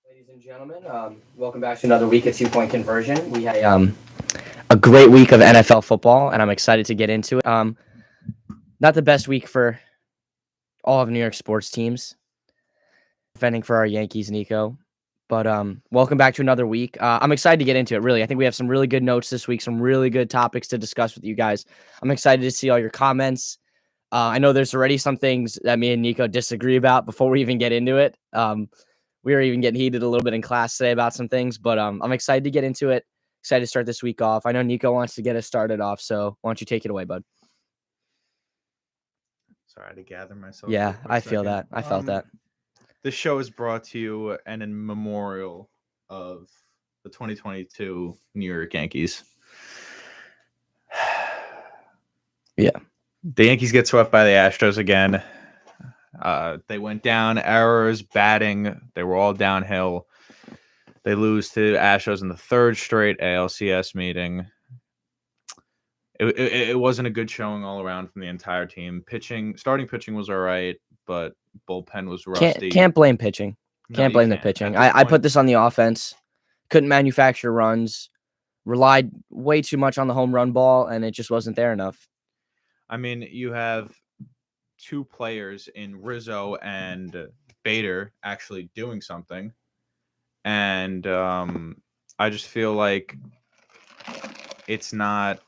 Ladies and gentlemen, welcome back to another week of 2 Point Conversion. We had a great week of NFL football, and I'm excited to get into it. Not the best week for all of New York sports teams, defending for our Yankees, Nico. But welcome back to another week. I'm excited to get into it, really. I think we have some really good notes this week, some really good topics to discuss with you guys. I'm excited to see all your comments. I know there's already some things that me and Nico disagree about before we even get into it. We were even getting heated a little bit in class today about some things, but I'm excited to get into it. Excited to start this week off. I know Nico wants to get us started off, so why don't you take it away, bud? Sorry, to gather myself. Yeah, For a quick I feel second. that. I felt that. This show is brought to you and in memorial of the 2022 New York Yankees. Yeah. The Yankees get swept by the Astros again. They went down, errors, batting. They were all downhill. They lose to Astros in the third straight ALCS meeting. It wasn't a good showing all around from the entire team. Starting pitching was all right, but bullpen was rusty. Can't blame pitching. Can't blame the pitching. I put this on the offense. Couldn't manufacture runs. Relied way too much on the home run ball, and it just wasn't there enough. I mean, you have two players in Rizzo and Bader actually doing something, and I just feel like it's not.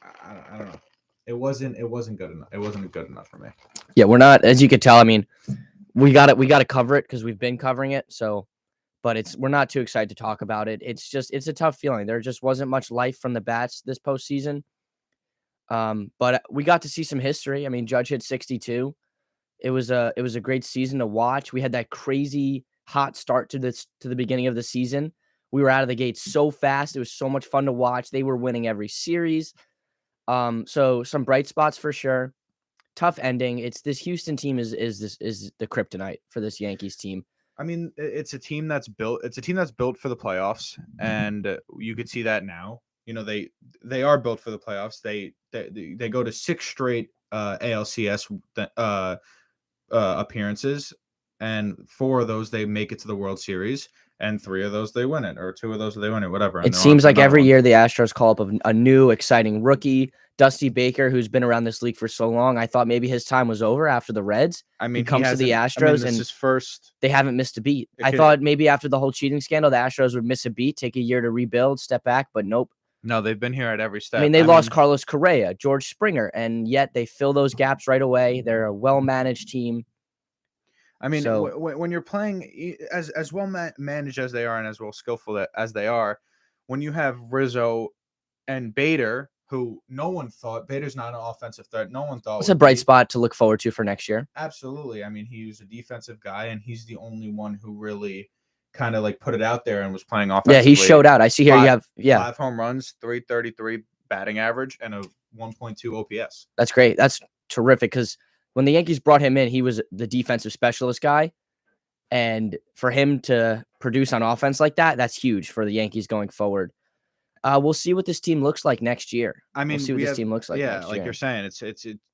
I don't know. It wasn't good enough. It wasn't good enough for me. Yeah, we're not, as you could tell. I mean, we got to cover it because we've been covering it. So, but we're not too excited to talk about it. It's a tough feeling. There just wasn't much life from the bats this postseason. But we got to see some history. I mean, Judge hit 62. It was a great season to watch. We had that crazy hot start to the beginning of the season. We were out of the gate so fast. It was so much fun to watch. They were winning every series. So some bright spots for sure. Tough ending. It's this Houston team is the kryptonite for this Yankees team. I mean, it's a team that's built. It's a team that's built for the playoffs, and you could see that now. You know, they are built for the playoffs. They go to 6 straight ALCS appearances, and 4 of those they make it to the World Series, and 3 of those they win it, or 2 of those they win it, whatever. It seems like every year the Astros call up a new exciting rookie, Dusty Baker, who's been around this league for so long. I thought maybe his time was over after the Reds. I mean, he comes to the Astros, and his first. They haven't missed a beat. I thought maybe after the whole cheating scandal, the Astros would miss a beat, take a year to rebuild, step back, but nope. No, they've been here at every step. I mean, they lost Carlos Correa, George Springer, and yet they fill those gaps right away. They're a well-managed team. I mean, when you're playing as well managed as they are and as well skillful as they are, when you have Rizzo and Bader, who no one thought Bader's not an offensive threat, no one thought it's a bright spot to look forward to for next year. Absolutely. I mean, he was a defensive guy, and he's the only one who really kind of like put it out there and was playing offensively. Yeah, he showed out. I see here you have 5 home runs, 333 batting average, and a 1.2 OPS. That's great. That's terrific because when the Yankees brought him in, he was the defensive specialist guy. And for him to produce on offense like that, that's huge for the Yankees going forward. We'll see what this team looks like next year. I mean, we'll see what this team looks like. Yeah, next like year. You're saying,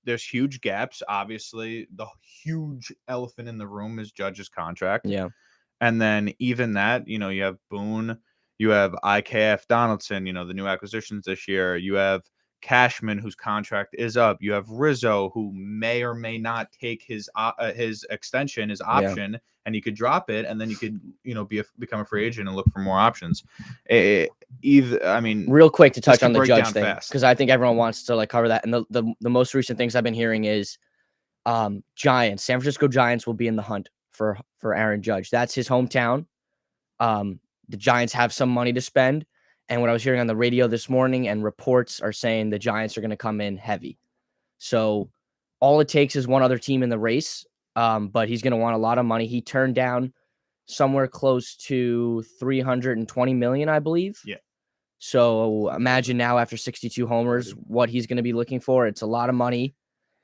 there's huge gaps. Obviously, the huge elephant in the room is Judge's contract. Yeah. And then even that, you have Boone, you have IKF Donaldson, the new acquisitions this year. You have Cashman, whose contract is up. You have Rizzo, who may or may not take his extension, his option, and you could drop it, and then you could, become a free agent and look for more options. Real quick to touch on the Judge thing, because I think everyone wants to cover that. And the most recent things I've been hearing is Giants, San Francisco Giants will be in the hunt for Aaron Judge. That's his hometown. The Giants have some money to spend. And what I was hearing on the radio this morning and reports are saying the Giants are going to come in heavy. So all it takes is one other team in the race, but he's going to want a lot of money. He turned down somewhere close to $320 million, I believe. Yeah. So imagine now after 62 homers, what he's going to be looking for. It's a lot of money.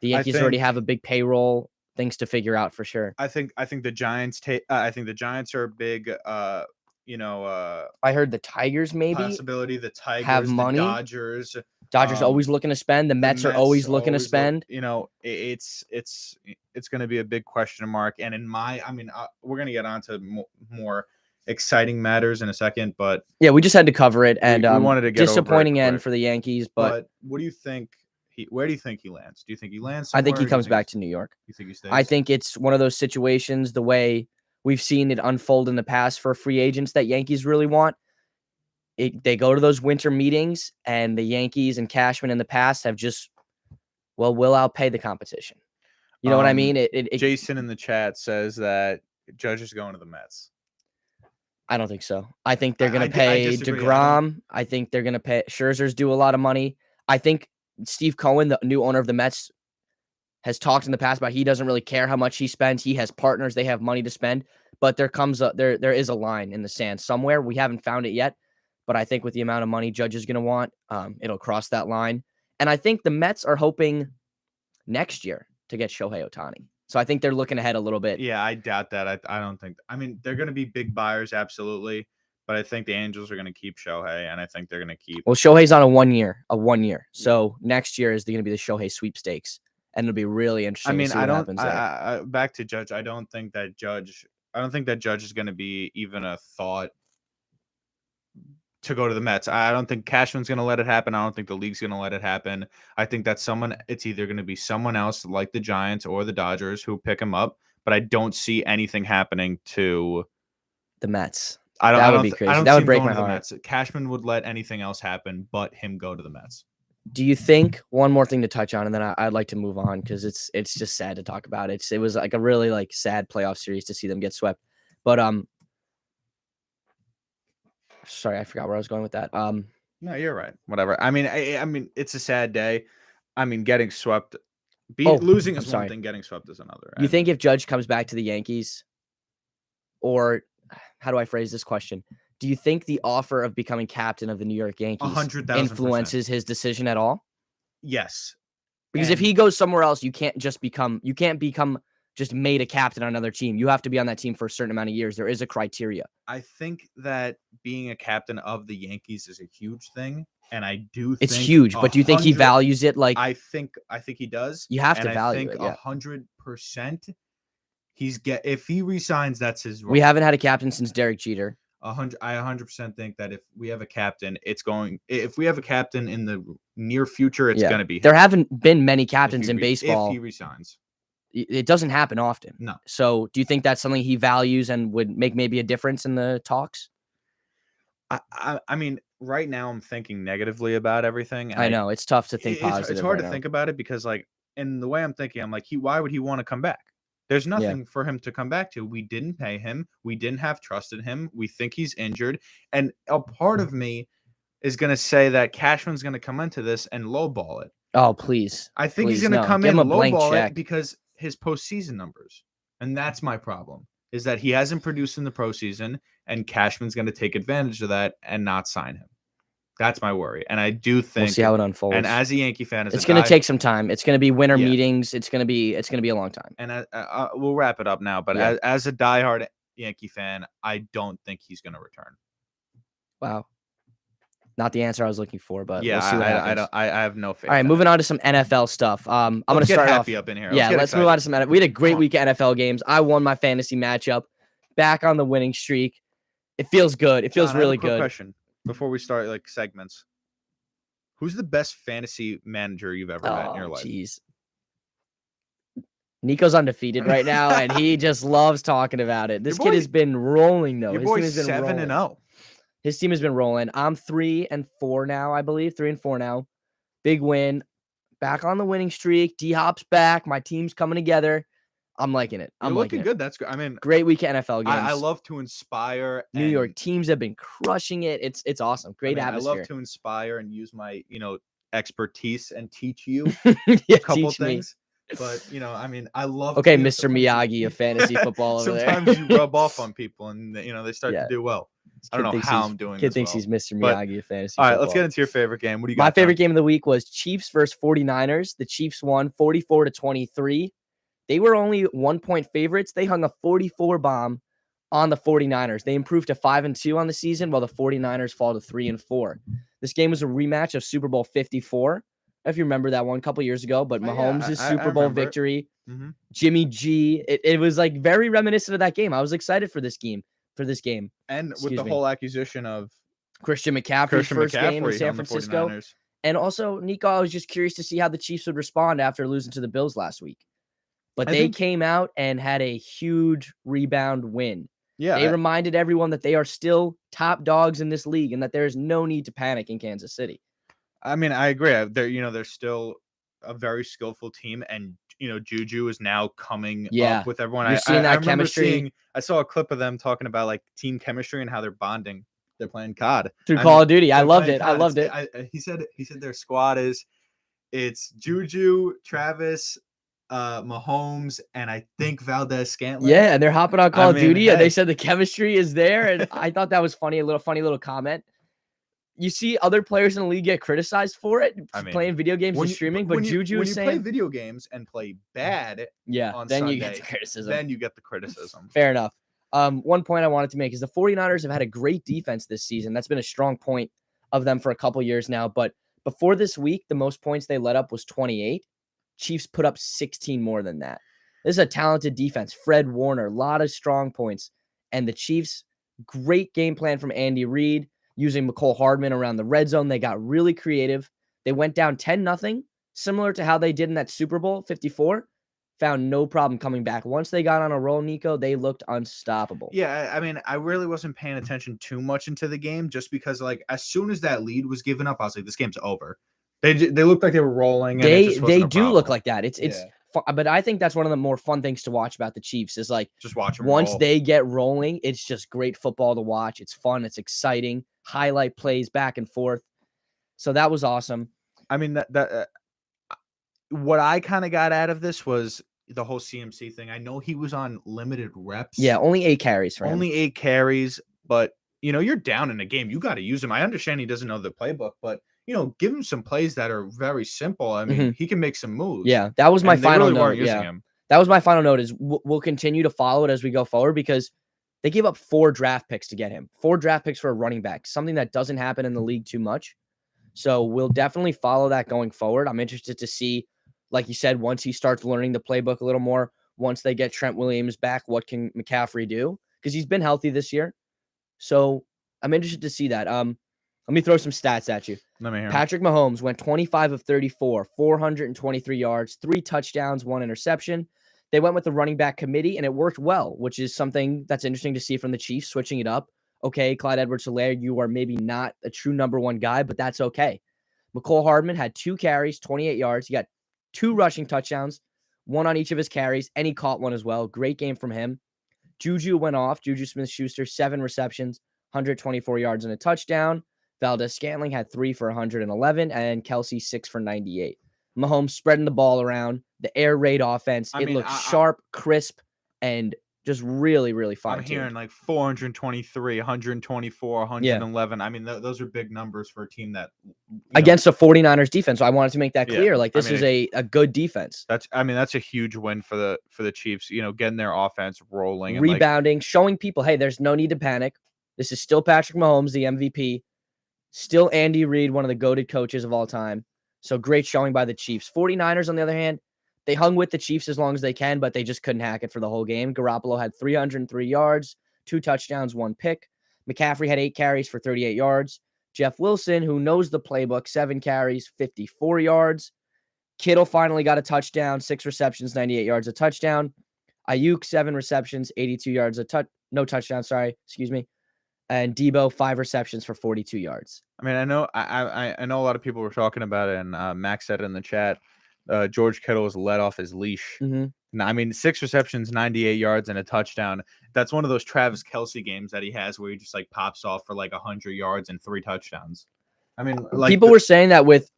The Yankees already have a big payroll, things to figure out for sure. I think the Giants are a big I heard the Tigers maybe possibility. The Tigers have money. The Dodgers always looking to spend. The Mets are always looking to spend. It's going to be a big question mark. And we're going to get onto more exciting matters in a second, but Yeah, we just had to cover it, and we wanted to get over it disappointing end quick. for the Yankees, but what do you think? Where do you think he lands? Do you think he lands I somewhere? think he or do you comes think back he's- to New York. You think he stays? I think it's one of those situations, the way we've seen it unfold in the past for free agents that Yankees really want. They go to those winter meetings, and the Yankees and Cashman in the past have just, well, we'll outpay the competition. You know what I mean? Jason in the chat says that Judge is going to the Mets. I don't think so. I think they're going I to pay disagree. DeGrom. I think they're going to pay Scherzer's due a lot of money. I think Steve Cohen, the new owner of the Mets, has talked in the past about he doesn't really care how much he spends. He has partners; they have money to spend. But there is a line in the sand somewhere. We haven't found it yet, but I think with the amount of money Judge is going to want, it'll cross that line. And I think the Mets are hoping next year to get Shohei Ohtani. So I think they're looking ahead a little bit. Yeah, I doubt that. I don't think. I mean, they're going to be big buyers, absolutely. But I think the Angels are going to keep Shohei, and I think they're going to keep. Well, Shohei's on a 1 year. So next year is going to be the Shohei sweepstakes, and it'll be really interesting. I mean, to see what happens there. I back to Judge. I don't think that Judge is going to be even a thought to go to the Mets. I don't think Cashman's going to let it happen. I don't think the league's going to let it happen. I think that it's either going to be someone else like the Giants or the Dodgers who pick him up. But I don't see anything happening to the Mets. That would be crazy. That would break my heart. Mets. Cashman would let anything else happen but him go to the Mets. Do you think, one more thing to touch on, and then I'd like to move on because it's just sad to talk about. It was like a really sad playoff series to see them get swept. But sorry, I forgot where I was going with that. No, you're right. Whatever. I mean, it's a sad day. I mean, getting swept, losing is one thing. Getting swept is another. You think if Judge comes back to the Yankees, or how do I phrase this question? Do you think the offer of becoming captain of the New York Yankees 100,000% influences his decision at all? Yes. Because if he goes somewhere else, you can't become just made a captain on another team. You have to be on that team for a certain amount of years. There is a criteria. I think that being a captain of the Yankees is a huge thing, and I do. It's huge, but do you think he values it? Like I think he does. You have to value it. 100%. If he resigns, that's his role. We haven't had a captain since Derek Jeter. I 100% think that if we have a captain, if we have a captain in the near future, it's going to be him. There haven't been many captains in baseball. If he resigns. It doesn't happen often. No. So do you think that's something he values and would make maybe a difference in the talks? I mean, right now I'm thinking negatively about everything. I know it's tough to think positive. It's hard to think about it because in the way I'm thinking, I'm like, why would he want to come back? There's nothing for him to come back to. We didn't pay him. We didn't have trust in him. We think he's injured. And a part of me is going to say that Cashman's going to come into this and lowball it. Oh, please. I think he's going to come in and lowball it because his postseason numbers. And that's my problem, is that he hasn't produced in the postseason, and Cashman's going to take advantage of that and not sign him. That's my worry. And I do think we'll see how it unfolds. And as a Yankee fan, it's going to take some time. It's going to be winter meetings. It's going to be a long time. And we'll wrap it up now. But as a diehard Yankee fan, I don't think he's going to return. Wow. Not the answer I was looking for, but yeah, we'll see what happens. I have no faith. All right, moving on to some NFL stuff. I'm going to start happy off up in here. Let's move on to some NFL. We had a great week of NFL games. I won my fantasy matchup, back on the winning streak. It feels good. It feels really good. Question before we start segments. Who's the best fantasy manager you've ever met in your life? Jeez. Nico's undefeated right now, and he just loves talking about it. This kid has been rolling, though. Your boy's 7-0. His team has been rolling. I'm 3-4 now, I believe. 3-4 now. Big win. Back on the winning streak. D-Hop's back. My team's coming together. I'm liking it. I'm looking good. That's good. I mean, great week of NFL games. I love to inspire. New York teams have been crushing it. It's awesome. Great atmosphere. I love to inspire and use my expertise and teach you a couple things. But I love. Okay, Mr. Miyagi of fantasy football over there. Sometimes you rub off on people, and they start to do well. I don't know how I'm doing. Kid thinks he's Mr. Miyagi of fantasy. All right, let's get into your favorite game. What do you got? My favorite game of the week was Chiefs versus 49ers. The Chiefs won 44-23. They were only 1-point favorites. They hung a 44 bomb on the 49ers. They improved to 5-2 on the season, while the 49ers fall to 3-4. This game was a rematch of Super Bowl 54. If you remember that one a couple years ago, but Mahomes' Super Bowl victory, Jimmy G. It was very reminiscent of that game. I was excited for this game. for this game. And with Excuse the me. whole accusation of Christian McCaffrey's Christian first game in McCaffrey San on the Francisco. 49ers. And also, Nico, I was just curious to see how the Chiefs would respond after losing to the Bills last week. But I they think- came out and had a huge rebound win. Yeah, They reminded everyone that they are still top dogs in this league and that there is no need to panic in Kansas City. I mean, I agree. They're still a very skillful team, and Juju is now coming up with everyone. You're seeing that I remember chemistry. I saw a clip of them talking about like team chemistry and how they're bonding. They're playing COD Through Call of Duty. I they're loved playing it. I COD. loved it. He said their squad it's Juju, Travis, Mahomes, and I think Valdez Scantling. Yeah, and they're hopping on Call of Duty, and hey. they said the chemistry is there, and I thought that was funny little comment. You see other players in the league get criticized for it, playing video games and streaming, but Juju when is you saying play video games and play bad, on then Sunday, you get the criticism. Fair enough. One point I wanted to make is the 49ers have had a great defense this season. That's been a strong point of them for a couple years now, but before this week, the most points they let up was 28. Chiefs put up 16 more than that. This is a talented defense. Fred Warner, a lot of strong points. And the Chiefs, great game plan from Andy Reid, using McCole Hardman around the red zone. They got really creative. They went down 10-0, similar to how they did in that Super Bowl 54. Found no problem coming back. Once they got on a roll, Nico, they looked unstoppable. Yeah, I mean, I really wasn't paying attention too much into the game just because, like, as soon as that lead was given up, I was like, this game's over. They looked like they were rolling. And they do look like that. It's yeah. But I think that's one of the more fun things to watch about the Chiefs is like just watch them once roll. they get rolling, it's just great football to watch. It's fun. It's exciting. Highlight plays back and forth. So that was awesome. I mean, what I kind of got out of this was the whole CMC thing. I know he was on limited reps. Yeah, only 8 carries for him. Only 8 carries, but you're down in a game. You got to use him. I understand he doesn't know the playbook, but give him some plays that are very simple. I mean, he can make some moves. Yeah, that was my final really note. Weren't using him. That was my final note is we'll continue to follow it as we go forward because they gave up 4 draft picks to get him. 4 draft picks for a running back, something that doesn't happen in the league too much. So we'll definitely follow that going forward. I'm interested to see, like you said, once he starts learning the playbook a little more, once they get Trent Williams back, what can McCaffrey do? Because he's been healthy this year. So I'm interested to see that. Let me throw some stats at you. Let me hear. Patrick Mahomes went 25 of 34, 423 yards, 3 touchdowns, 1 interception. They went with the running back committee, and it worked well, which is something that's interesting to see from the Chiefs, switching it up. Okay, Clyde Edwards-Helaire, you are maybe not a true number 1 guy, but that's okay. McCole Hardman had 2 carries, 28 yards. He got 2 rushing touchdowns, 1 on each of his carries, and he caught 1 as well. Great game from him. Juju went off. Juju Smith-Schuster, 7 receptions, 124 yards and a touchdown. Valdez Scantling had 3 for 111, and Kelsey 6 for 98. Mahomes spreading the ball around. The air raid offense. It looked sharp, crisp, and just really, really fun. I'm hearing like 423, 124, 111. Yeah. I mean, those are big numbers for a team that against a 49ers defense. So I wanted to make that clear. Like this is a good defense. That's a huge win for the Chiefs. Getting their offense rolling, and rebounding, showing people, hey, there's no need to panic. This is still Patrick Mahomes, the MVP. Still Andy Reid, one of the GOATed coaches of all time. So great showing by the Chiefs. 49ers, on the other hand, they hung with the Chiefs as long as they can, but they just couldn't hack it for the whole game. Garoppolo had 303 yards, 2 touchdowns, 1 pick. McCaffrey had 8 carries for 38 yards. Jeff Wilson, who knows the playbook, 7 carries, 54 yards. Kittle finally got a touchdown, 6 receptions, 98 yards, a touchdown. Ayuk, 7 receptions, 82 yards, no touchdown, excuse me. And Debo, 5 receptions for 42 yards. I mean, I know a lot of people were talking about it, and Max said it in the chat. George Kittle was let off his leash. Now, I mean, 6 receptions, 98 yards, and a touchdown. That's one of those Travis Kelce games that he has where he just like pops off for like 100 yards and 3 touchdowns. I mean, like people were saying that with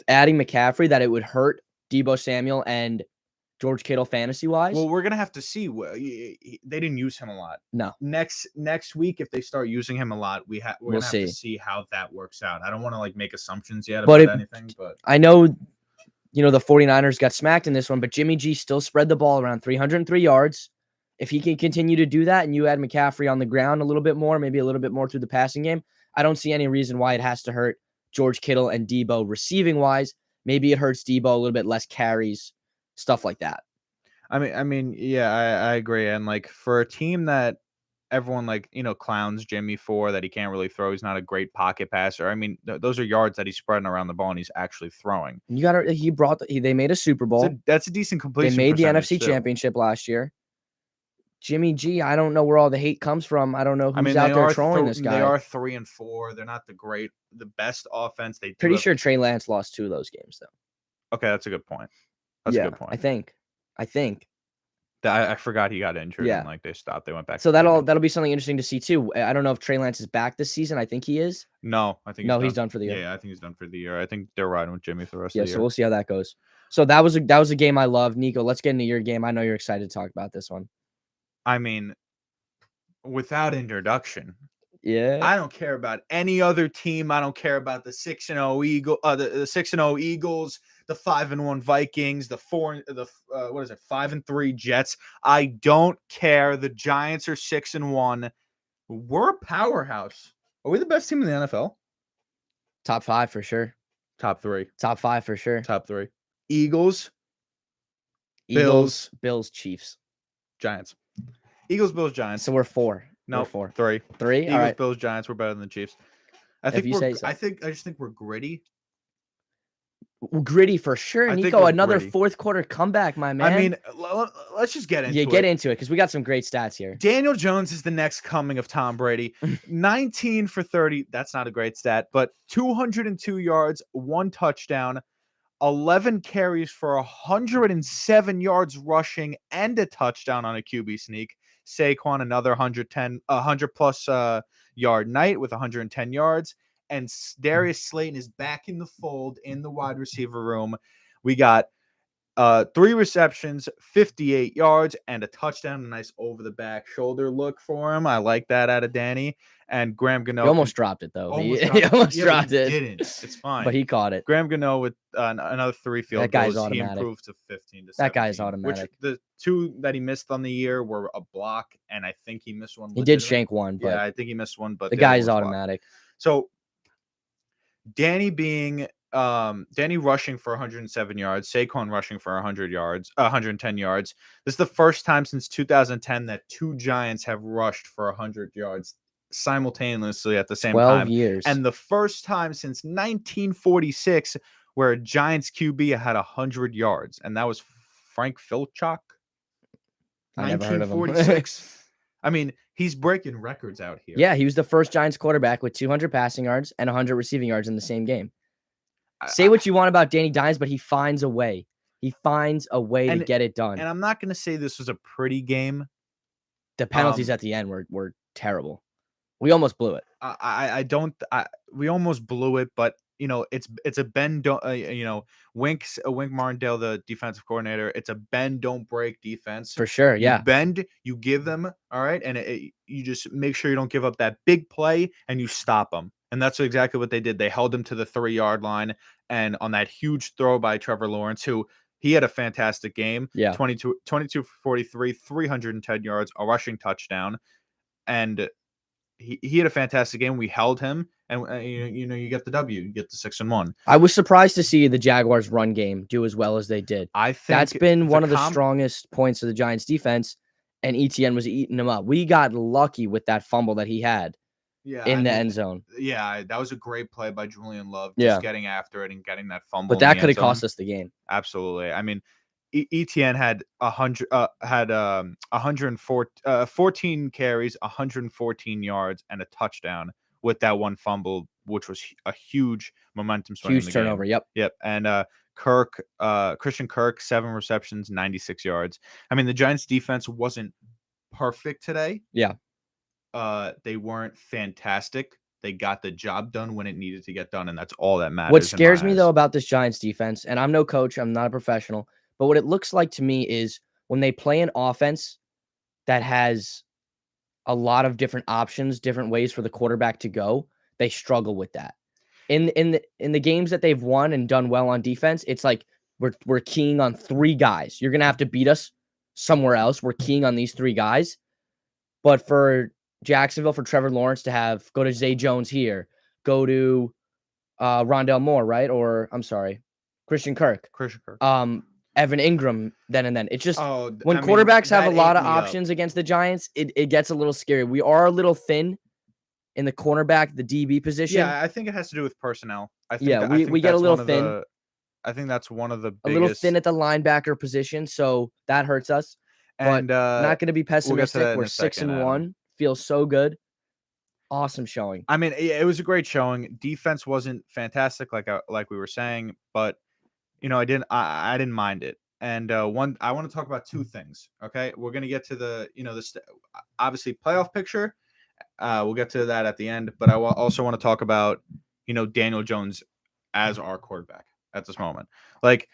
adding McCaffrey that it would hurt Debo Samuel and George Kittle fantasy-wise. Well, we're gonna have to see. They didn't use him a lot. No. Next week, if they start using him a lot, we're gonna have to see how that works out. I don't want to like make assumptions yet about anything, but I know, the 49ers got smacked in this one, but Jimmy G still spread the ball around 303 yards. If he can continue to do that and you add McCaffrey on the ground a little bit more, maybe a little bit more through the passing game, I don't see any reason why it has to hurt George Kittle and Debo receiving-wise. Maybe it hurts Debo a little bit less carries. Stuff like that. I mean, yeah, I agree. And like for a team that everyone clowns Jimmy for that he can't really throw. He's not a great pocket passer. I mean, those are yards that he's spreading around the ball and he's actually throwing. You got to. They made a Super Bowl. That's a decent They completion. made the percentage, NFC too. Championship last year. Jimmy G, I don't know where all the hate comes from. I don't know who's out there trolling this guy. They are 3-4. They're not the best offense. They Pretty sure Trey Lance lost 2 of those games though. Okay, that's a good point. That's a good point. I think. I forgot he got injured. Yeah. And they stopped. They went back. So that'll be something interesting to see too. I don't know if Trey Lance is back this season. I think he is. No, I think he's done for the year. Yeah, I think he's done for the year. I think they're riding with Jimmy for the rest of the year. So we'll see how that goes. So that was a game I love. Nico, let's get into your game. I know you're excited to talk about this one. I mean, without introduction. Yeah. I don't care about any other team. I don't care about the 6-0 Eagles, the 5-1 Vikings, the 5-3 Jets. I don't care. The Giants are 6-1. We're a powerhouse. Are we the best team in the NFL? Top 5 for sure. Top 3. Top 5 for sure. Top 3. Eagles, Bills, Chiefs, Giants. Eagles, Bills, Giants. So we're 4. No, we're 4. 3. 3. Eagles, all right. Bills, Giants. We're better than the Chiefs. I If you say so. I just think we're gritty. Gritty for sure. Nico, another fourth quarter comeback, my man. I mean, let's just get into it. Yeah, get into it because we got some great stats here. Daniel Jones is the next coming of Tom Brady. 19 for 30. That's not a great stat, but 202 yards, 1 touchdown, 11 carries for 107 yards rushing and a touchdown on a QB sneak. Saquon, another 100 plus yard night with 110 yards. And Darius Slayton is back in the fold in the wide receiver room. We got 3 receptions, 58 yards, and a touchdown. A nice over-the-back shoulder look for him. I like that out of Danny. And Graham Gano. He almost dropped it, though. He almost dropped it. He didn't. It's fine. But he caught it. Graham Gano with another 3 field that guy's goals. Automatic. He improved to 15 to 17. That guy's automatic. Which the 2 that he missed on the year were a block, and I think he missed one. He did shank one, but yeah, I think he missed one. But the guy's automatic. So Danny rushing for 107 yards, Saquon rushing for 110 yards. This is the first time since 2010 that 2 Giants have rushed for 100 yards simultaneously at the same 12 time. years. And the first time since 1946 where a Giants QB had 100 yards, and that was Frank Filchuk. I never heard of him. 1946. I mean, he's breaking records out here. Yeah, he was the first Giants quarterback with 200 passing yards and 100 receiving yards in the same game. Say what you want about Danny Dimes, but he finds a way. He finds a way to get it done. And I'm not going to say this was a pretty game. The penalties at the end were terrible. We almost blew it. We almost blew it, but it's a bend don't Wink Martindale, the defensive coordinator. It's a bend don't break defense for sure. Yeah, you bend, you give them all right, and you just make sure you don't give up that big play, and you stop them. And that's exactly what they did. They held him to the 3-yard line, and on that huge throw by Trevor Lawrence, who he had a fantastic game. Yeah, 22 for 43, 310 yards, a rushing touchdown, and he had a fantastic game. We held him, and you get the W, you get the 6-1. I was surprised to see the Jaguars' run game do as well as they did. I think that's been one of the strongest points of the Giants' defense, and ETN was eating them up. We got lucky with that fumble that he had in the end zone. Yeah, that was a great play by Julian Love, just getting after it and getting that fumble. But that could have cost us the game. Absolutely. I mean, ETN had 14 carries, 114 yards, and a touchdown with that one fumble, which was a huge momentum swing. Huge turnover. Game. Yep. And Christian Kirk, 7 receptions, 96 yards. I mean, the Giants defense wasn't perfect today. Yeah. They weren't fantastic. They got the job done when it needed to get done, and that's all that matters. What scares me though about this Giants defense, and I'm no coach, I'm not a professional, but what it looks like to me is when they play an offense that has a lot of different options, different ways for the quarterback to go, they struggle with that. In the games that they've won and done well on defense, it's like we're keying on 3 guys. You're gonna have to beat us somewhere else. We're keying on these 3 guys. But for Jacksonville, for Trevor Lawrence to go to Zay Jones here, go to Rondale Moore, right? Or I'm sorry, Christian Kirk. Evan Ingram then and then. It's just Oh, when I mean, quarterbacks have a that lot ate of me up. options against the Giants, it gets a little scary. We are a little thin in the cornerback, the DB position. Yeah, I think it has to do with personnel. I think Yeah, that, we get a that's little one of thin. the. I think that's one of the A little biggest. thin at the linebacker position, so that hurts us. But And not going to be we'll get to pessimistic. that in We're a second, 6-1. Feels so good. Awesome showing. I mean, it was a great showing. Defense wasn't fantastic, like we were saying, but I didn't mind it. And one, I want to talk about two things. Okay, we're gonna get to the obviously playoff picture. We'll get to that at the end, but I also want to talk about Daniel Jones as our quarterback at this moment. Like,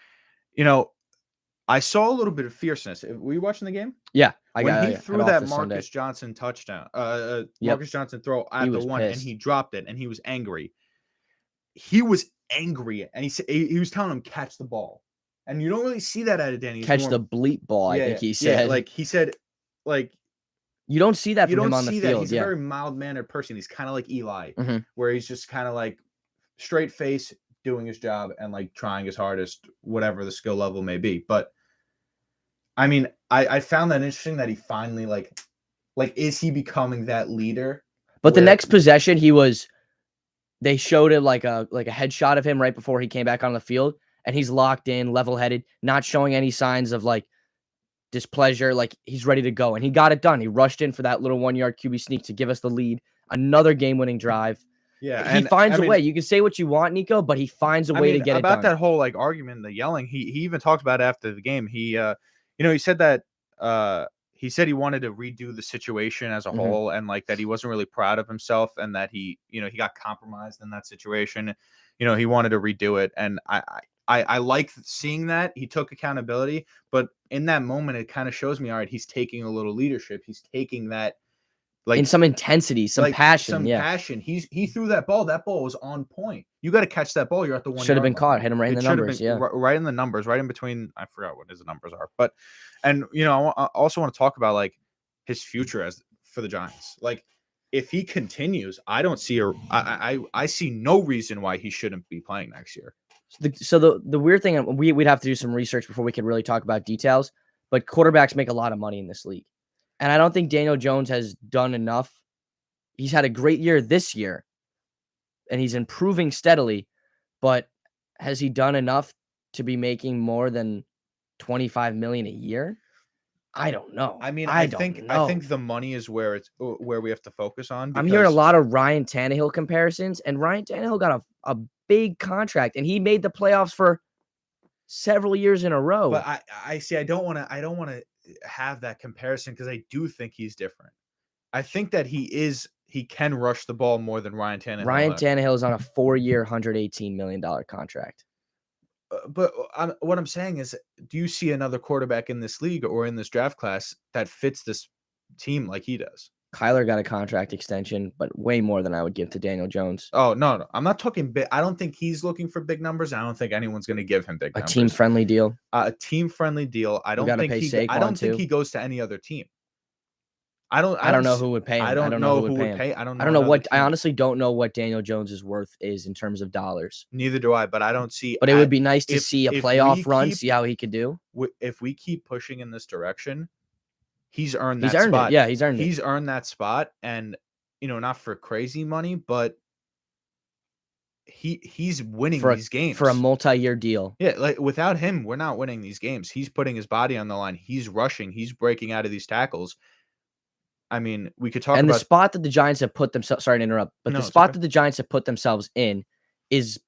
I saw a little bit of fierceness. Were you watching the game? Yeah, When he got threw off that this Sunday. Marcus Johnson touchdown, Yep. Marcus Johnson throw He at the was one, and pissed. he dropped it, and he was angry. He was angry, and he was telling him catch the ball, and you don't really see that out of Danny. He's Catch more, the bleep ball, I think he yeah, said. like he said, like you don't see that you from him don't on the see field. that. He's yeah. a very mild mannered person. He's kind of like Eli, Mhm. where he's just kind of like straight face doing his job and like trying his hardest, whatever the skill level may be. But I mean, I found that interesting that he finally like is he becoming that leader? But the where- next possession, they showed it like a headshot of him right before he came back on the field, and he's locked in, level-headed, not showing any signs of like displeasure. Like he's ready to go, and he got it done. He rushed in for that little 1-yard QB sneak to give us the lead. Another game-winning drive. Yeah, He finds a way. You can say what you want, Nico, but he finds a way to get it done. About that whole like argument, the yelling, he even talked about it after the game. He he said that he said he wanted to redo the situation as a Mhm. whole, and like that he wasn't really proud of himself, and that he got compromised in that situation. He wanted to redo it, and I like seeing that he took accountability, but in that moment, it kind of shows me, all right, he's taking a little leadership. He's taking that. Like in some intensity, some passion. Passion. He threw that ball. That ball was on point. You got to catch that ball. You're at the 1 should have yard been line. caught. Hit him right in the numbers. Been, right in the numbers, right in between. I forgot what his numbers are, but I also want to talk about like his future for the Giants. Like if he continues, I don't see I see no reason why he shouldn't be playing next year. So the weird thing, we'd have to do some research before we could really talk about details. But quarterbacks make a lot of money in this league. And I don't think Daniel Jones has done enough. He's had a great year this year, and he's improving steadily. But has he done enough to be making more than $25 million a year? I don't know. I mean, I think the money is where we have to focus on. I'm hearing a lot of Ryan Tannehill comparisons, and Ryan Tannehill got a big contract, and he made the playoffs for several years in a row. But I see. I don't want to have that comparison because I do think he's different. I think that he can rush the ball more than Ryan Tannehill. Ryan Tannehill is on a 4-year, $118 million contract. But what I'm saying is, do you see another quarterback in this league or in this draft class that fits this team like he does? Kyler got a contract extension, but way more than I would give to Daniel Jones. Oh, no. I'm not talking big. I don't think he's looking for big numbers. I don't think anyone's going to give him big numbers. A team-friendly deal. A team-friendly deal. I don't think he goes to any other team. I don't know who would pay him. I don't know who would pay. I don't know what. I honestly don't know what Daniel Jones's worth is in terms of dollars. Neither do I, but I don't see. But it would be nice to see a playoff run, see how he could do. If we keep pushing in this direction, he's earned that spot. Yeah, he's earned it. He's earned that spot, and not for crazy money, but he's winning these games for a multi-year deal. Yeah, like without him, we're not winning these games. He's putting his body on the line. He's rushing. He's breaking out of these tackles. I mean, we could talk about the spot that the Giants have put themselves. Sorry to interrupt, but the spot that the Giants have put themselves in is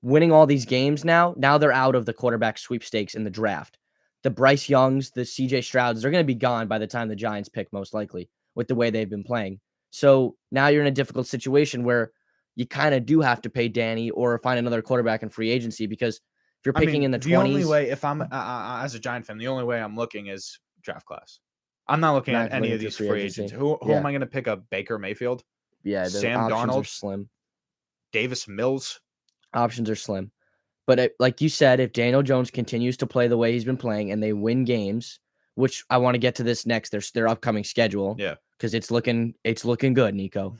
winning all these games now. Now they're out of the quarterback sweepstakes in the draft. The Bryce Youngs, the CJ Strouds, they're going to be gone by the time the Giants pick, most likely, with the way they've been playing. So now you're in a difficult situation where you kind of do have to pay Danny or find another quarterback in free agency, because if you're picking in the 20s. The only way, if I'm as a Giant fan, the only way I'm looking is draft class. I'm not looking at any of these free agents. Who am I going to pick up? Baker Mayfield? Yeah, Sam Darnold? Are slim. Davis Mills? Options are slim. But like you said, if Daniel Jones continues to play the way he's been playing and they win games, which I want to get to this next, their upcoming schedule. Yeah. Because it's looking good, Nico.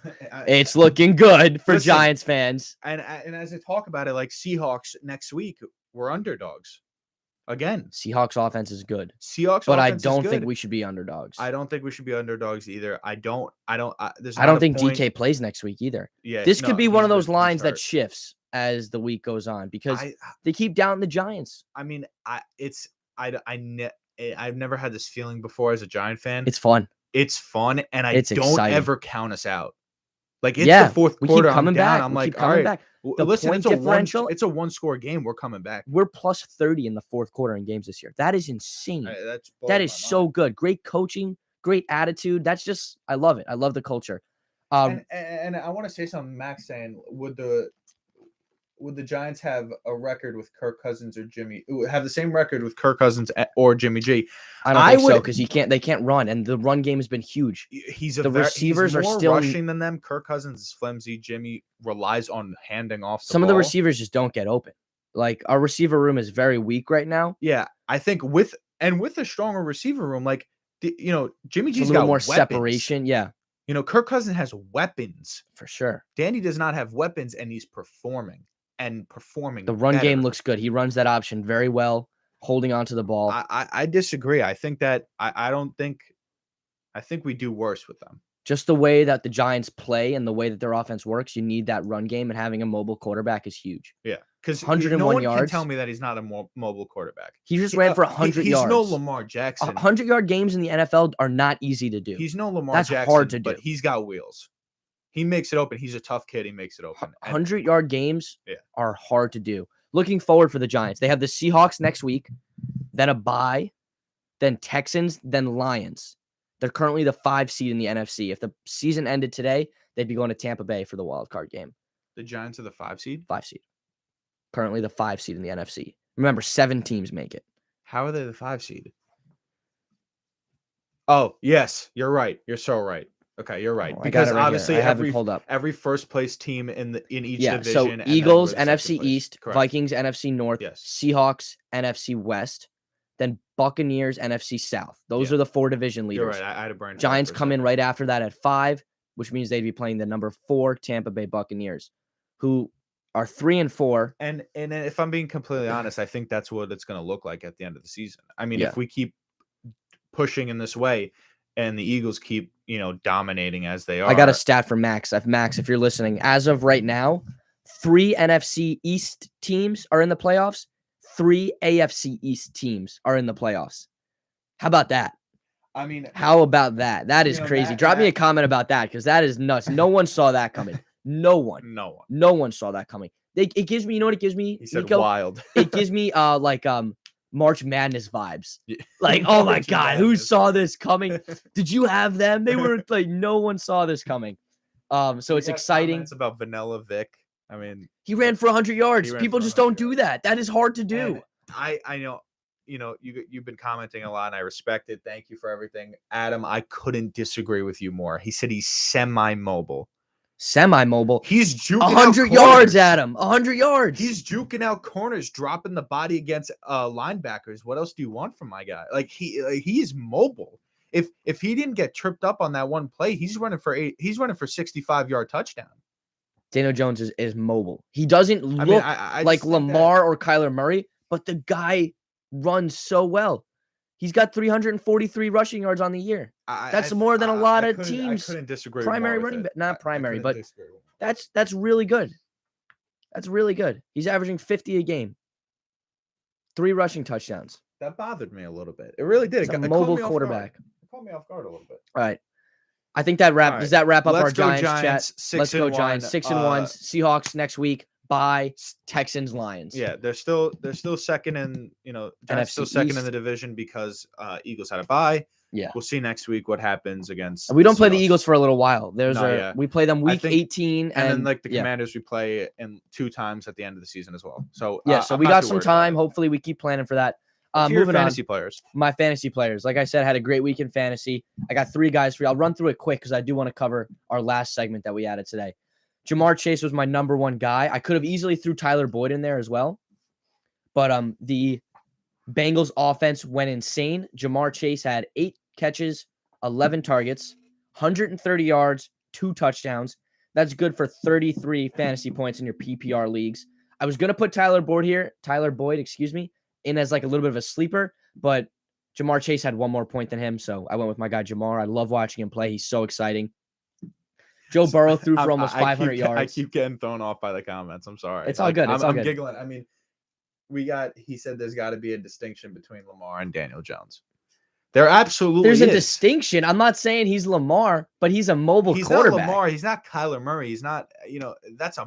It's looking good for Giants fans. And as I talk about it, like Seahawks next week, we're underdogs. Again, Seahawks offense is good, Seahawks but I offense is don't think good. we should be underdogs. I don't think we should be underdogs either. There's I not don't a think point. DK plays next week either. Yeah, This could no, be one of those he's lines that hurt. shifts as the week goes on because I they keep doubting the Giants. I mean, I've never had this feeling before as a Giant fan. It's fun. It's fun, and I It's don't exciting. ever count us out. Like, it's Yeah, the fourth we quarter, keep coming I'm down. back. I'm We like, keep all coming right, back. The listen, point it's differential- it's a one-score game. We're coming back. We're plus 30 in the fourth quarter in games this year. That is insane. That That is so good. Great coaching, great attitude. That's just, I love it. I love the culture. And I want to say something. Max saying, would the Giants have a record with Kirk Cousins or have the same record with Kirk Cousins or Jimmy G? I don't think so because they can't run, and the run game has been huge. Receivers are more still rushing than them. Kirk Cousins is flimsy. Jimmy relies on handing off. Some of the receivers just don't get open. Like, our receiver room is very weak right now. Yeah, I think with a stronger receiver room, like Jimmy G's a little got more weapons. separation. Yeah, Kirk Cousins has weapons for sure. Danny does not have weapons, and he's performing. The run game looks good. He runs that option very well, holding onto the ball. I disagree. I think that I think we do worse with them. Just the way that the Giants play and the way that their offense works, you need that run game, and having a mobile quarterback is huge. Yeah, because 101 no one yards. can tell me that he's not a mobile quarterback. He just ran for 100 yards. He's no Lamar Jackson. 100-yard games in the NFL are not easy to do. He's no Lamar That's Jackson. hard to do. But he's got wheels. He makes it open. He's a tough kid. He makes it open. 100-yard games are hard to do. Looking forward for the Giants. They have the Seahawks next week, then a bye, then Texans, then Lions. They're currently the 5 seed in the NFC. If the season ended today, they'd be going to Tampa Bay for the wild card game. The Giants are the 5 seed? 5 seed. Currently the 5 seed in the NFC. Remember, 7 teams make it. How are they the 5 seed? Oh, yes. You're right. You're so right. Okay, you're right. Because obviously every first place team in each division. So Eagles, NFC East, Correct. Vikings, NFC North, Seahawks, NFC West, then Buccaneers, NFC South. Those are the 4 division leaders. You're right. I had a brain. Giants come in right after that at 5, which means they'd be playing the number 4 Tampa Bay Buccaneers, who are 3-4. And if I'm being completely honest, I think that's what it's going to look like at the end of the season. I mean, if we keep pushing in this way, and the Eagles keep, dominating as they are. I got a stat for Max. Max, if you're listening, as of right now, 3 NFC East teams are in the playoffs. 3 AFC East teams are in the playoffs. How about that? I mean, how about that? That is crazy. Drop me a comment about that because that is nuts. No one saw that coming. No one saw that coming. It gives me, you know what it gives me? He said wild. It gives me March Madness vibes. Like, oh my God, who saw this coming? Did you have them? They were like, no one saw this coming. So it's exciting. It's about Vanilla Vic. I mean, he ran for 100 yards. People just don't do that. That is hard to do. And I know, you've been commenting a lot and I respect it. Thank you for everything. Adam, I couldn't disagree with you more. He said he's semi-mobile. Semi-mobile. He's juking 100 yards, Adam. 100 yards. He's juking out corners, dropping the body against linebackers. What else do you want from my guy? Like he's mobile. If he didn't get tripped up on that one play, he's running for 65-yard touchdown. Daniel Jones is mobile. He doesn't look like Lamar or Kyler Murray, but the guy runs so well. He's got 343 rushing yards on the year. That's more than a lot of teams. I couldn't disagree. Primary running back, not primary, but that's really good. That's really good. He's averaging 50 a game. 3 rushing touchdowns. That bothered me a little bit. It really did. It's a mobile quarterback. It caught me off guard a little bit. All right. I think that does that wrap up our Giants chat? Let's go Giants. 6-1. Seahawks next week. Bye. Texans, Lions. Yeah, they're still second in, Giants still second in the division because Eagles had a bye. Yeah. We'll see next week what happens against. We don't play the Eagles for a little while. We play them week 18 and then the Commanders we play in 2 times at the end of the season as well. So so we got some time. Hopefully we keep planning for that. Moving fantasy players. My fantasy players. Like I said, had a great week in fantasy. I got 3 guys for you. I'll run through it quick because I do want to cover our last segment that we added today. Jamar Chase was my number 1 guy. I could have easily threw Tyler Boyd in there as well. But the Bengals offense went insane. Jamar Chase had 8 catches, 11 targets, 130 yards, 2 touchdowns. That's good for 33 fantasy points in your PPR leagues. I was going to put Tyler Boyd here, in as like a little bit of a sleeper, but Jamar Chase had one more point than him, so I went with my guy Jamar. I love watching him play. He's so exciting. Joe Burrow threw for almost 500 yards. I keep getting thrown off by the comments. I'm sorry. It's all good. It's all I'm good. giggling. I mean, he said there's got to be a distinction between Lamar and Daniel Jones. There absolutely There's is. a distinction. I'm not saying he's Lamar, but he's a mobile He's quarterback. not Lamar. He's not Kyler Murray. He's not, that's a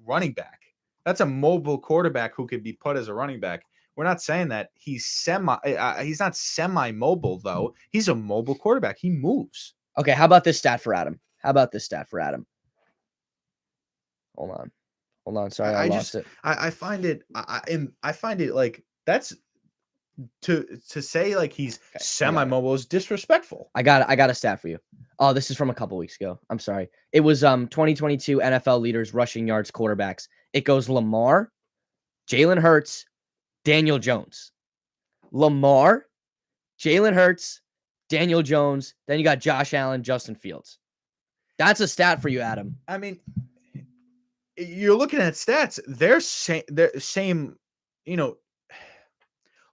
running back. That's a mobile quarterback who could be put as a running back. We're not saying that he's not semi-mobile though. He's a mobile quarterback. He moves. Okay, how about this stat for Adam? Hold on. Sorry, I lost it. I find it like that's to say like he's semi-mobile is disrespectful. I got a stat for you. Oh, this is from a couple weeks ago. I'm sorry. It was 2022 NFL leaders rushing yards quarterbacks. It goes Lamar, Jalen Hurts, Daniel Jones. Lamar, Jalen Hurts, Daniel Jones. Then you got Josh Allen, Justin Fields. That's a stat for you, Adam. I mean, you're looking at stats. They're same.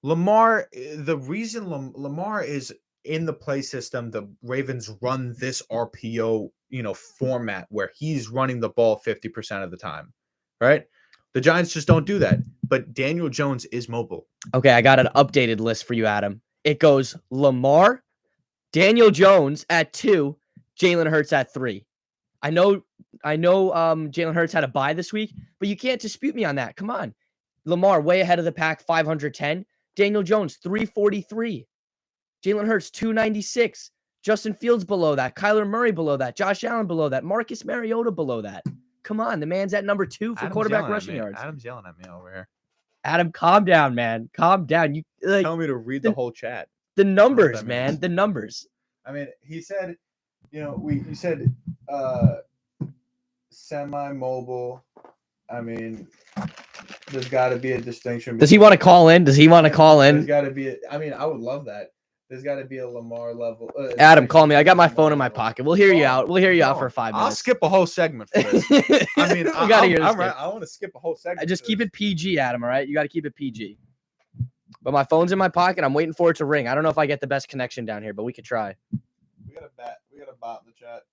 Lamar. The reason Lamar is in the play system, the Ravens run this RPO, format where he's running the ball 50% of the time, right? The Giants just don't do that. But Daniel Jones is mobile. Okay, I got an updated list for you, Adam. It goes Lamar, Daniel Jones at 2, Jalen Hurts at 3. I know Jalen Hurts had a bye this week, but you can't dispute me on that. Come on. Lamar way ahead of the pack, 510. Daniel Jones, 343. Jalen Hurts, 296. Justin Fields below that. Kyler Murray below that. Josh Allen below that. Marcus Mariota below that. Come on, the man's at number 2 for quarterback rushing yards. Adam's yelling at me over here. Adam, calm down, man. Calm down. You tell me to read the whole chat. The numbers, man. The numbers. I mean, he said, you said semi-mobile. I mean, there's got to be a distinction. Does he want to call in? There's got to be. I would love that. There's got to be a Lamar level. Adam, call me. I got my phone in my pocket. We'll hear you out. We'll hear you out for 5 minutes. I'll skip a whole segment for this. I mean, I want to skip a whole segment. Just keep it PG, Adam. All right, you got to keep it PG. But my phone's in my pocket. I'm waiting for it to ring. I don't know if I get the best connection down here, but we could try. We got a bot in the chat.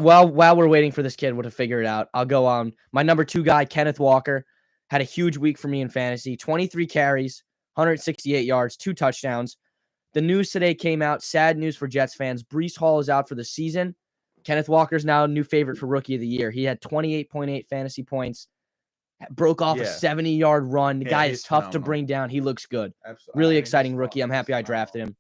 While we're waiting for this kid to figure it out, I'll go on. My number 2 guy, Kenneth Walker, had a huge week for me in fantasy. 23 carries, 168 yards, 2 touchdowns. The news today came out. Sad news for Jets fans. Breece Hall is out for the season. Kenneth Walker's now a new favorite for Rookie of the Year. He had 28.8 fantasy points. Broke off a 70-yard run. The guy is tough to bring down. He looks good. Absolutely. Really exciting rookie. I'm happy I drafted him.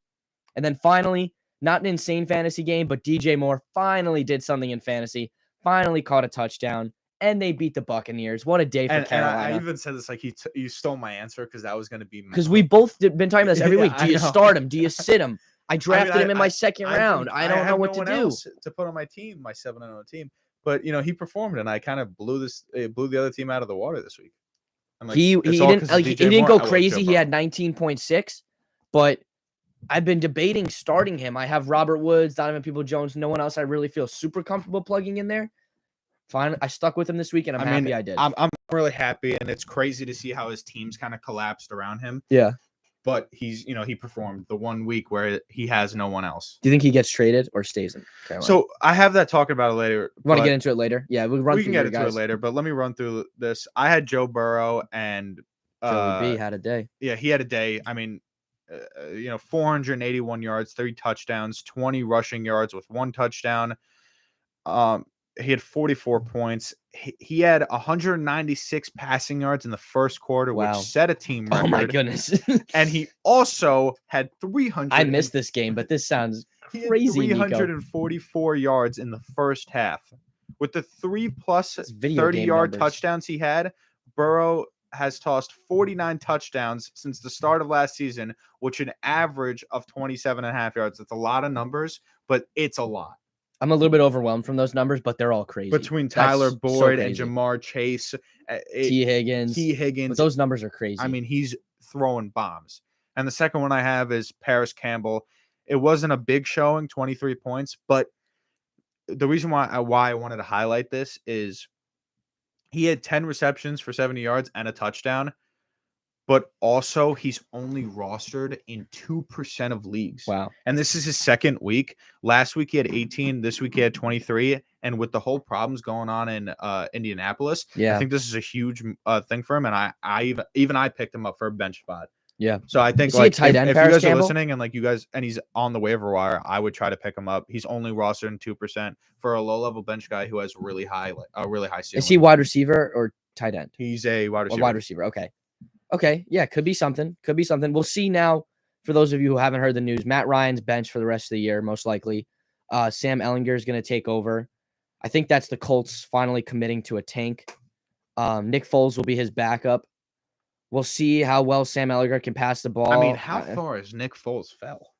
And then finally, not an insane fantasy game, but DJ Moore finally did something in fantasy. Finally caught a touchdown. And they beat the Buccaneers. What a day for Carolina. I even said this like you stole my answer because that was going to be because we both been talking about this every week. Do you start him? Do you sit him? I drafted him in my second round. I don't know what to do. To put on my team, my 7-0 team. But he performed, and I kind of blew the other team out of the water this week. Like, he didn't go crazy. He had 19.6, but I've been debating starting him. I have Robert Woods, Donovan Peoples-Jones, no one else I really feel super comfortable plugging in there. Fine, I stuck with him this week, and I'm happy I did. I'm really happy, and it's crazy to see how his teams kind of collapsed around him. Yeah, but he's he performed the 1 week where he has no one else. Do you think he gets traded or stays in Carolina? So I have that talking about it later. Want to get into it later? Yeah, we can get into it later. But let me run through this. I had Joe Burrow and Joey B had a day. Yeah, he had a day. I mean, 481 yards, 3 touchdowns, 20 rushing yards with 1 touchdown. He had 44 points. He had 196 passing yards in the first quarter, which set a team record. Oh my goodness! And he also had 300. I missed this game, but this sounds crazy. 344 yards in the first half. With the 3+ 30-yard touchdowns he had, Burrow has tossed 49 touchdowns since the start of last season, which an average of 27.5 yards. That's a lot of numbers, but it's a lot. I'm a little bit overwhelmed from those numbers, but they're all crazy. Between Tyler Boyd and Jamar Chase, T. Higgins. But those numbers are crazy. I mean, he's throwing bombs. And the second one I have is Paris Campbell. It wasn't a big showing, 23 points, but the reason why I wanted to highlight this is he had 10 receptions for 70 yards and a touchdown, but also he's only rostered in 2% of leagues. Wow. And this is his second week. Last week he had 18. This week he had 23. And with the whole problems going on in Indianapolis, Yeah. I think this is a huge thing for him. And I picked him up for a bench spot. Yeah. So I think Is he a tight end, if you Paris guys are Campbell? listening and like you guys and he's on the waiver wire, I would try to pick him up. He's only rostered in 2% for a low level bench guy who has really high ceiling. Is he wide receiver or tight end? He's a wide Or receiver. wide receiver. Okay. Okay. Yeah. Could be something. Could be something. We'll see now. For those of you who haven't heard the news, Matt Ryan's bench for the rest of the year, most likely. Sam Ellinger is going to take over. I think that's the Colts finally committing to a tank. Nick Foles will be his backup. We'll see how well Sam Ellinger can pass the ball. I mean, how far has Nick Foles fell?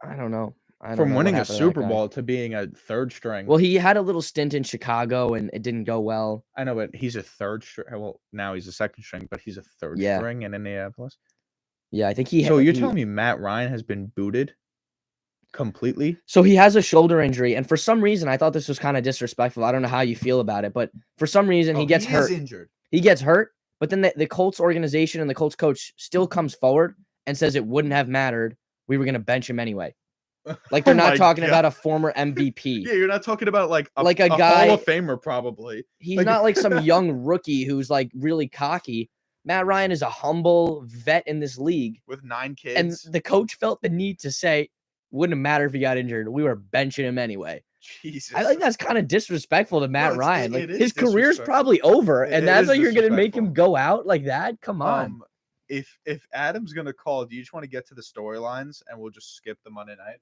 I don't know. From winning a Super Bowl to being a third string. Well, he had a little stint in Chicago and it didn't go well. I know, but he's a third string. Well, now he's a second string, but he's a third string in Indianapolis. Yeah, I think he. So you're telling me Matt Ryan has been booted completely? So he has a shoulder injury, and for some reason, I thought this was kind of disrespectful. I don't know how you feel about it, but for some reason, he gets hurt. Injured. He gets hurt, but then the Colts organization and the Colts coach still comes forward and says it wouldn't have mattered. We were going to bench him anyway. Like they're not talking about a former MVP. Yeah, you're not talking about like a guy, Hall of Famer probably. He's not like some young rookie who's like really cocky. Matt Ryan is a humble vet in this league with 9 kids. And the coach felt the need to say, wouldn't have mattered if he got injured. We were benching him anyway. Jesus. I think that's kind of disrespectful to Matt Ryan. Like his career's disrespectful. probably over, and that's why you're going to make disrespectful. him go out like that? Come on. If Adam's going to call, do you just want to get to the storylines and we'll just skip the Monday night?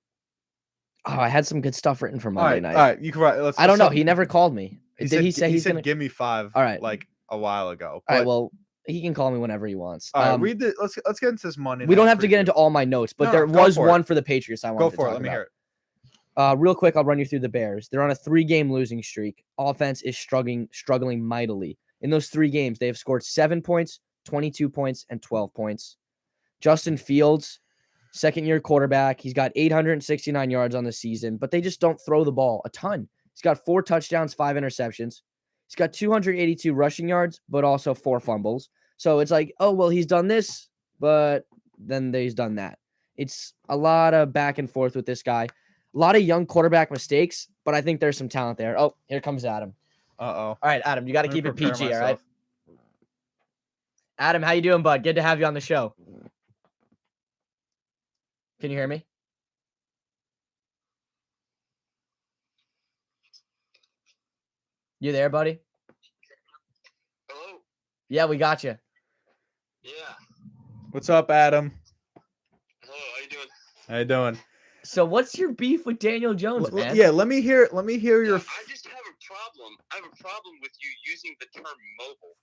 Oh, I had some good stuff written for Monday night. All right, you can write. I don't know. He never called me. Did he say he he's said going to give me 5 All right. like a while ago. All right, well, he can call me whenever he wants. All right, read the let's get into this Monday We night don't have to get preview. into all my notes, but No, there go was for one it. for the Patriots I wanted Go to for it. talk Let me about. hear it. Real quick, I'll run you through the Bears. They're on a 3-game losing streak. Offense is struggling mightily. In those 3 games, they have scored 7 points, 22 points, and 12 points. Justin Fields, second-year quarterback. He's got 869 yards on the season, but they just don't throw the ball a ton. He's got 4 touchdowns, 5 interceptions. He's got 282 rushing yards, but also 4 fumbles. So it's like, oh, well, he's done this, but then he's done that. It's a lot of back and forth with this guy. A lot of young quarterback mistakes, but I think there's some talent there. Oh, here comes Adam. All right, Adam, you got to keep it PG, all right? Adam, how you doing, bud? Good to have you on the show. Can you hear me? You there, buddy? Hello? Yeah, we got you. Yeah. What's up, Adam? Hello, how you doing? How you doing? So what's your beef with Daniel Jones, man? Yeah, let me hear your. I just have a problem. I have a problem with you using the term mobile.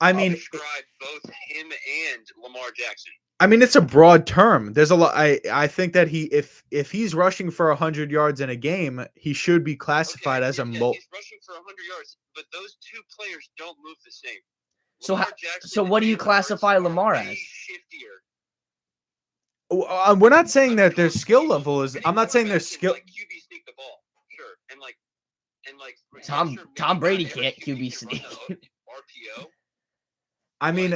I I'll mean, describe both him and Lamar Jackson. I mean, it's a broad term. There's a lot. I think that if he's rushing for 100 yards in a game, he should be classified as a mobile. He's rushing for 100 yards, but those 2 players don't move the same. So Lamar how, Jackson so and what do you Jalen classify Hurts are Lamar way as? shiftier. We're not saying that their skill level is. I'm not saying their Quarterbacks can, skill. like QB sneak the ball, sure, and Tom Brady maybe can't QB QB can run sneak. the RPO. I mean,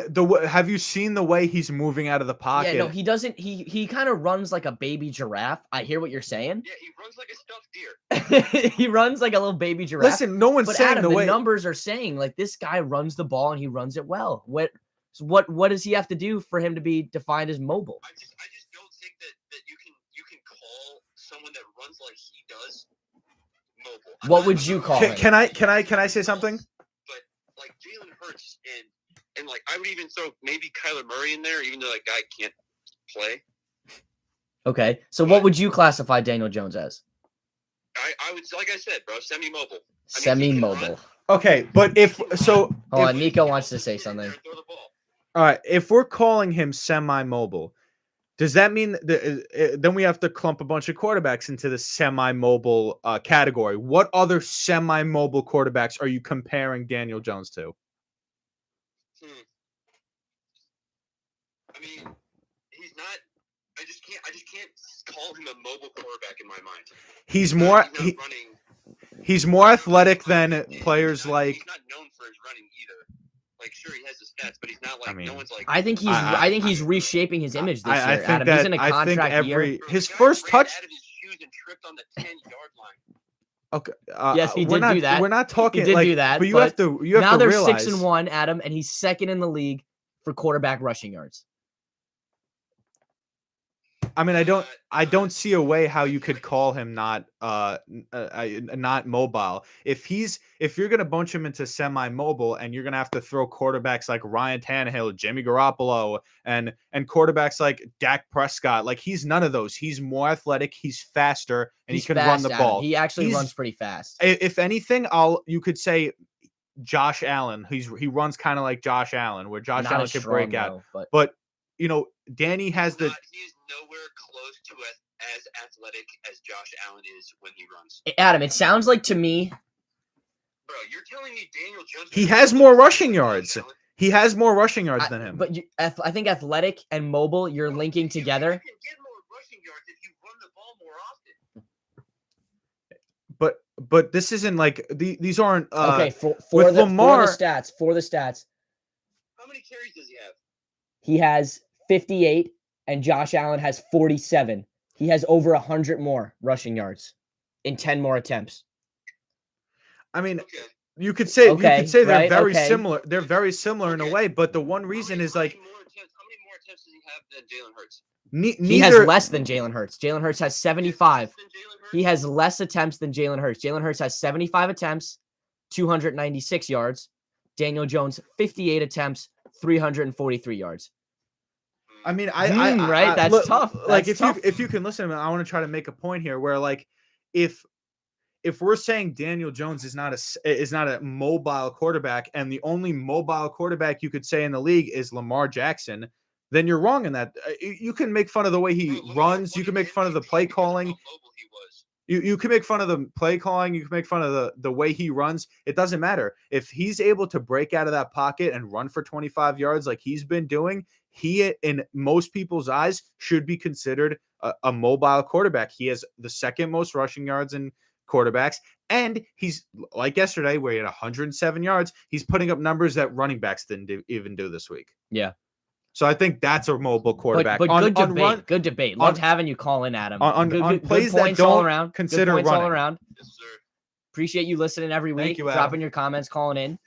have you seen the way he's moving out of the pocket? Yeah, no, he doesn't. He kind of runs like a baby giraffe. I hear what you're saying. Yeah, he runs like a stuffed deer. He runs like a little baby giraffe. Listen, no one's but saying Adam, the way. numbers are saying like this guy runs the ball and he runs it well. What does he have to do for him to be defined as mobile? I just don't think that you can call someone that runs like he does mobile. What would you call him? Can I say something? But like Jalen Hurts and like I would even throw maybe Kyler Murray in there, even though that guy can't play. Okay, so what would you classify Daniel Jones as? I would, like I said, bro, semi-mobile. Semi-mobile. Okay, but if so, Hold if- on, Nico wants to say something. Throw the ball. all right, if we're calling him semi-mobile, does that mean then we have to clump a bunch of quarterbacks into the semi-mobile category? What other semi-mobile quarterbacks are you comparing Daniel Jones to? I mean, he's not. I just can't call him a mobile quarterback in my mind. He's Running. more athletic than players like. He's not known for his running either. Like, sure, he has the stats, but he's not like I mean, no one's like. I think he's reshaping his image this I year. think Adam, that he's in a I think contract year. every Bro, his the guy first ran touch. out of his shoes and tripped on the 10-yard line. Okay. Yes, he we're did not, do that. We're not He talking did like, do that, but you but have to now they're realize 6-1, Adam, and he's second in the league for quarterback rushing yards. I mean, I don't see a way how you could call him not mobile. If you're gonna bunch him into semi-mobile and you're gonna have to throw quarterbacks like Ryan Tannehill, Jimmy Garoppolo, and quarterbacks like Dak Prescott, like he's none of those. He's more athletic, he's faster, and He's he can fast, run the Adam. ball. He actually He's- runs pretty fast. If anything, you could say Josh Allen. He runs kind of like Josh Allen, where Josh Not Allen as can strong, break out. though, but But Danny has the. He's nowhere close to as athletic as Josh Allen is when he runs. Adam, it sounds like to me Bro, you're telling me Daniel Jones? He has more rushing yards. He has more rushing yards than him. But I think athletic and mobile you're linking together. You can get more rushing yards if you run the ball more often. But this isn't like these aren't Okay, for with the Lamar- stats, How many carries does he have? he has 58 and Josh Allen has 47. He has over 100 more rushing yards in 10 more attempts. I mean, Okay. you could say Okay, they're right, very okay. similar. They're very similar in a Okay. way, but the one reason is like How many more attempts does he have than Jalen Hurts? He has neither. less than Jalen Hurts. Jalen Hurts has 75. Less than Jalen Hurts? He has less attempts than Jalen Hurts. Jalen Hurts has 75 attempts, 296 yards. Daniel Jones, 58 attempts, 343 yards. I mean, right? That's look, tough. Like That's if you can listen, I want to try to make a point here where like if we're saying Daniel Jones is not a mobile quarterback, and the only mobile quarterback you could say in the league is Lamar Jackson, then you're wrong in that. You can make fun of the way he Bro, runs. You can make fun of the play calling. How mobile he was. You can make fun of the play calling. You can make fun of the way he runs. It doesn't matter. If he's able to break out of that pocket and run for 25 yards like he's been doing, he, in most people's eyes, should be considered a mobile quarterback. He has the second most rushing yards in quarterbacks, and he's like yesterday where he had 107 yards. He's putting up numbers that running backs didn't even do this week. Yeah. So I think that's a mobile quarterback. But good debate. Good debate. Loved on- having you call in, Adam. on Good plays that points all don't around. consider good points all running. around. Yes, sir. Appreciate you listening every Thank week, you, Adam. dropping your comments, calling in.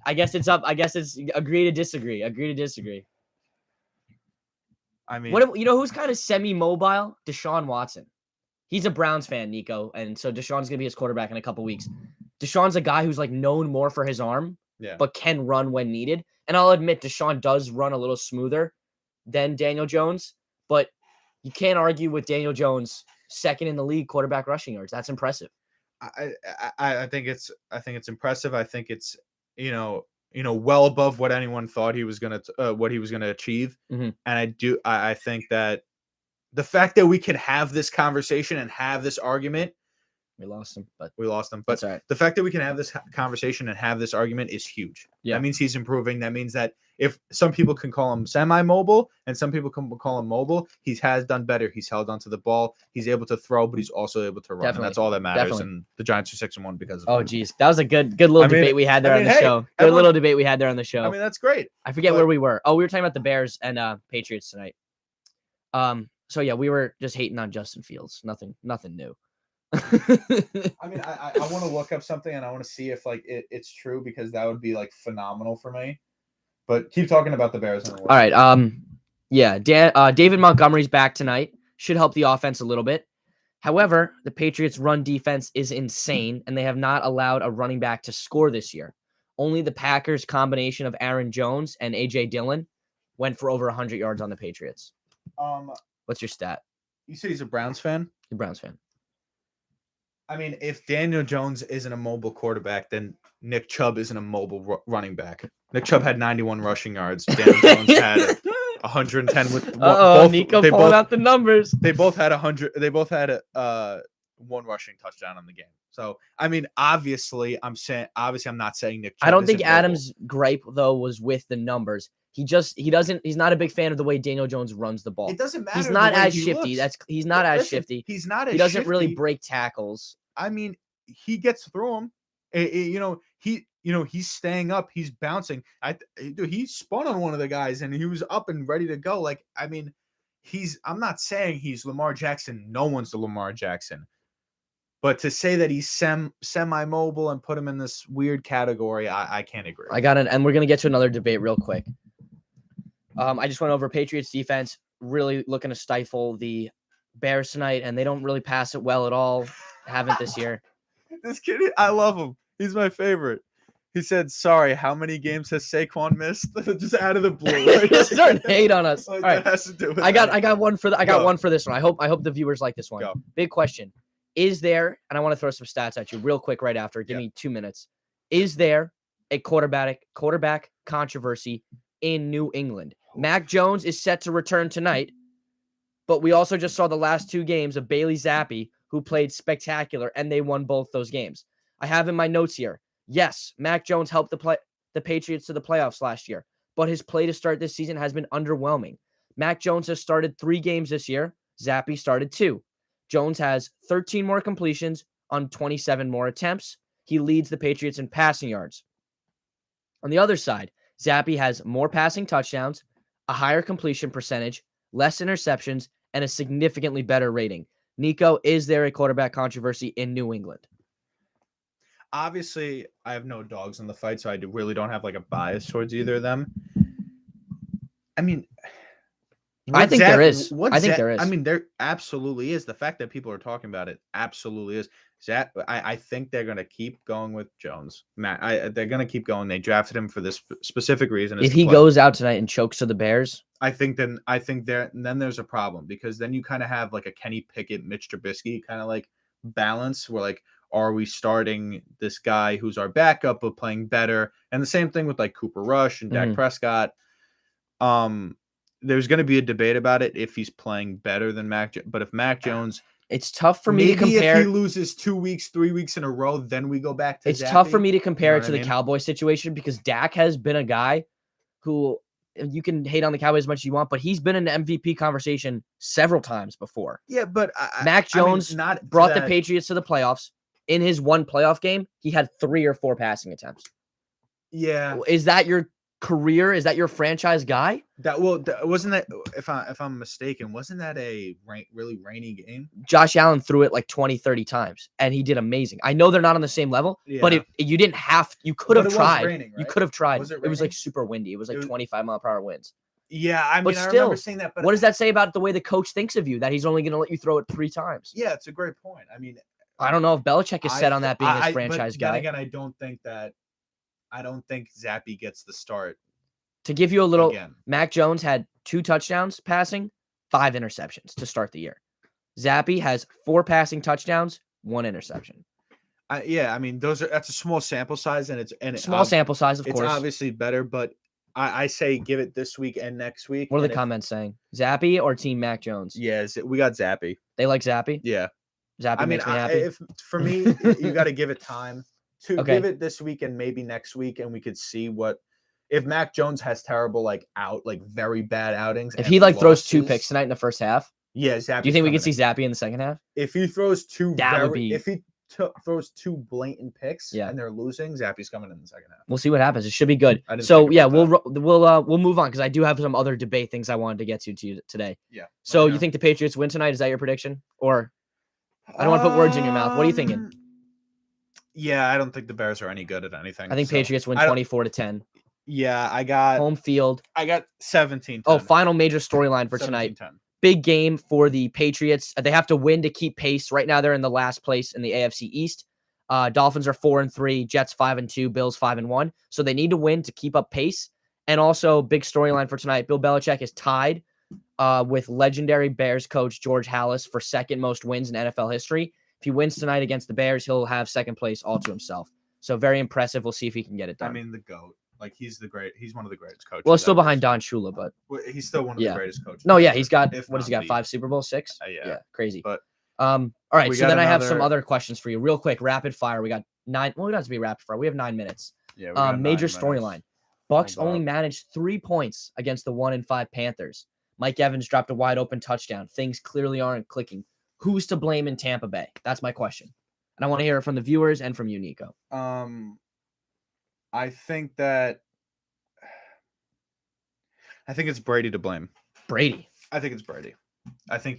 I guess it's up. I guess it's agree to disagree. Agree to disagree. I mean, Who's kind of semi-mobile? Deshaun Watson. He's a Browns fan, Nico, and so Deshaun's gonna be his quarterback in a couple weeks. Deshaun's a guy who's like known more for his arm, yeah. but can run when needed. And I'll admit, Deshaun does run a little smoother than Daniel Jones, but you can't argue with Daniel Jones second in the league quarterback rushing yards. That's impressive. I think it's impressive. I think it's well above what anyone thought he was gonna achieve. Mhm. And I think that the fact that we can have this conversation and have this argument, We lost him, but we lost them, but that's all right. the fact that we can have this conversation and have this argument is huge. Yeah. That means he's improving. That means that if some people can call him semi-mobile and some people can call him mobile, he has done better. He's held onto the ball. He's able to throw, but he's also able to run. Definitely. And that's all that matters. Definitely. And the Giants are 6-1 because of Oh, him. geez, that was a good little I mean- debate we had there I on mean, the hey, show. Good everyone- little debate we had there on the show. I mean, that's great. I forget but- where we were. Oh, we were talking about the Bears and Patriots tonight. So yeah, we were just hating on Justin Fields. Nothing new. I mean, I want to look up something and I want to see if like it's true, because that would be like phenomenal for me. But keep talking about the Bears. All right. Yeah. David Montgomery's back tonight. Should help the offense a little bit. However, the Patriots' run defense is insane, and they have not allowed a running back to score this year. Only the Packers' combination of Aaron Jones and A.J. Dillon went for over 100 yards on the Patriots. What's your stat? You said he's a Browns fan. You're a Browns fan. I mean, if Daniel Jones isn't a mobile quarterback, then Nick Chubb isn't a mobile running back. Nick Chubb had 91 rushing yards. Daniel Jones had 110 with Nico pulling out the numbers. They both had 100. They both had one rushing touchdown in the game. So I mean, obviously, I'm not saying Nick Chubb I don't think isn't mobile. Adam's gripe though was with the numbers. He's not a big fan of the way Daniel Jones runs the ball. It doesn't matter. He's the not way as he shifty. looks. He's not as Listen, shifty. He's not as He doesn't really shifty. break tackles. I mean, he gets through them. he's staying up, he's bouncing. Dude, he spun on one of the guys and he was up and ready to go. Like, I mean, I'm not saying he's Lamar Jackson. No one's the Lamar Jackson. But to say that he's semi-mobile and put him in this weird category, I can't agree. I got it, and we're gonna get to another debate real quick. I just went over Patriots defense, really looking to stifle the Bears tonight, and they don't really pass it well at all. Haven't this year. This kid, I love him. He's my favorite. He said, "Sorry, how many games has Saquon missed?" Just out of the blue. Like, Just starting to hate on us. like, All right, that has to do with I got one for Go. one for this one. I hope the viewers like this one. Go. Big question: is there? And I want to throw some stats at you real quick right after. Give me 2 minutes. Is there a quarterback controversy in New England? Mac Jones is set to return tonight, but we also just saw the last 2 games of Bailey Zappi, who played spectacular, and they won both those games. I have in my notes here. Yes, Mac Jones helped the Patriots to the playoffs last year, but his play to start this season has been underwhelming. Mac Jones has started 3 games this year. Zappi started 2. Jones has 13 more completions on 27 more attempts. He leads the Patriots in passing yards. On the other side, Zappi has more passing touchdowns, a higher completion percentage, less interceptions, and a significantly better rating. Nico, is there a quarterback controversy in New England? Obviously, I have no dogs in the fight, so I really don't have like a bias towards either of them. I mean, I think there is. I think there is. I mean, there absolutely is. The fact that people are talking about it absolutely is. I think they're going to keep going with Jones. They're going to keep going. They drafted him for this specific reason. If he goes out tonight and chokes to the Bears, I think then there's a problem, because then you kind of have like a Kenny Pickett, Mitch Trubisky kind of like balance where like, are we starting this guy who's our backup but playing better? And the same thing with like Cooper Rush and Dak Prescott. There's going to be a debate about it if he's playing better than Mac. But if Mac Jones, it's tough for me to compare. If he loses 2 weeks, 3 weeks in a row, then we go back to. It's tough for me to compare it to the Cowboys situation, because Dak has been a guy who, you can hate on the Cowboys as much as you want, but he's been in the MVP conversation several times before. Yeah, but Mac Jones brought the Patriots to the playoffs. In his one playoff game, he had 3 or 4 passing attempts. Yeah. Is that your career? Is that your franchise guy? Wasn't that, if I'm mistaken, wasn't that a really rainy game? Josh Allen threw it like 20, 30 times, and he did amazing. I know they're not on the same level, but you could have tried. Raining, right? You could have tried. Was it was like super windy. It was like 25-mile-per-hour winds. Yeah, I mean, but I still, remember seeing that. But what does that say about the way the coach thinks of you, that he's only going to let you throw it 3 times? Yeah, it's a great point. I mean, I don't know if Belichick is set on that being his franchise guy. Then again, I don't think Zappi gets the start. To give you a little, Mac Jones had 2 touchdowns passing, 5 interceptions to start the year. Zappi has 4 passing touchdowns, 1 interception. I mean, that's a small sample size, and it's small sample size, of course. It's obviously better, but I say give it this week and next week. What are the comments saying? Zappi or Team Mac Jones? Yes, we got Zappi. They like Zappi? Yeah. Zappi makes me happy. For me, you got to give it time. Give it this week and maybe next week, and we could see if Mac Jones has terrible very bad outings. If he throws 2 picks tonight in the first half, yeah, Zappi. Do you think we could see Zappi in the second half? If he throws 2, if he throws 2 blatant picks, and they're losing, Zappi's coming in the second half. We'll see what happens. It should be good. So yeah, we'll move on, because I do have some other debate things I wanted to get to today. Yeah. So you think the Patriots win tonight? Is that your prediction? Or I don't want to put words in your mouth. What are you thinking? Yeah, I don't think the Bears are any good at anything. I think Patriots win 24-10. Yeah, I got home field. I got 17-10. Oh, final major storyline for tonight. Big game for the Patriots. They have to win to keep pace. Right now, they're in the last place in the AFC East. Dolphins are 4-3, Jets 5-2, Bills 5-1. So they need to win to keep up pace. And also, big storyline for tonight: Bill Belichick is tied with legendary Bears coach George Halas for second most wins in NFL history. If he wins tonight against the Bears, he'll have second place all to himself. So very impressive. We'll see if he can get it done. I mean, the GOAT. He's one of the greatest coaches. Well, still behind Don Shula, but he's still one of the greatest coaches. No, yeah, he's got what has he got? 5 Super Bowls, 6? Yeah, crazy. But all right, so then I have some other questions for you, real quick, rapid fire. We got 9. Well, we don't have to be rapid fire. We have 9 minutes. Yeah. Major storyline: Bucks only managed 3 points against the 1-5 Panthers. Mike Evans dropped a wide open touchdown. Things clearly aren't clicking. Who's to blame in Tampa Bay? That's my question, and I want to hear it from the viewers and from you, Nico. I think it's Brady to blame. Brady. I think it's Brady. I think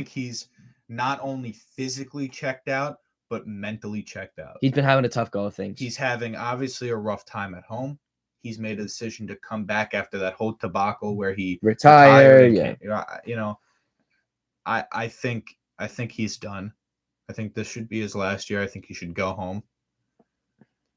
he's not only physically checked out, but mentally checked out. He's been having a tough go of things. He's having obviously a rough time at home. He's made a decision to come back after that whole debacle where he retired. and Yeah. you know, I think he's done. I think this should be his last year. I think he should go home.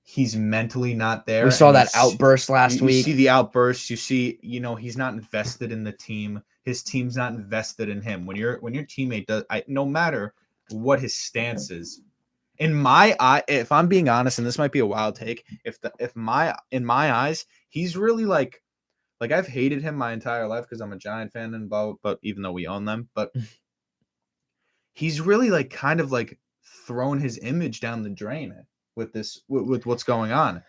He's mentally not there. We saw and that outburst last you week. see the outburst. You see, he's not invested in the team. His team's not invested in him. When your teammate does, no matter what his stance is, in my eye, if I'm being honest, and this might be a wild take, in my eyes, he's really like I've hated him my entire life because I'm a Giant fan and blah, but even though we own them, but he's really like kind of like thrown his image down the drain with what's going on.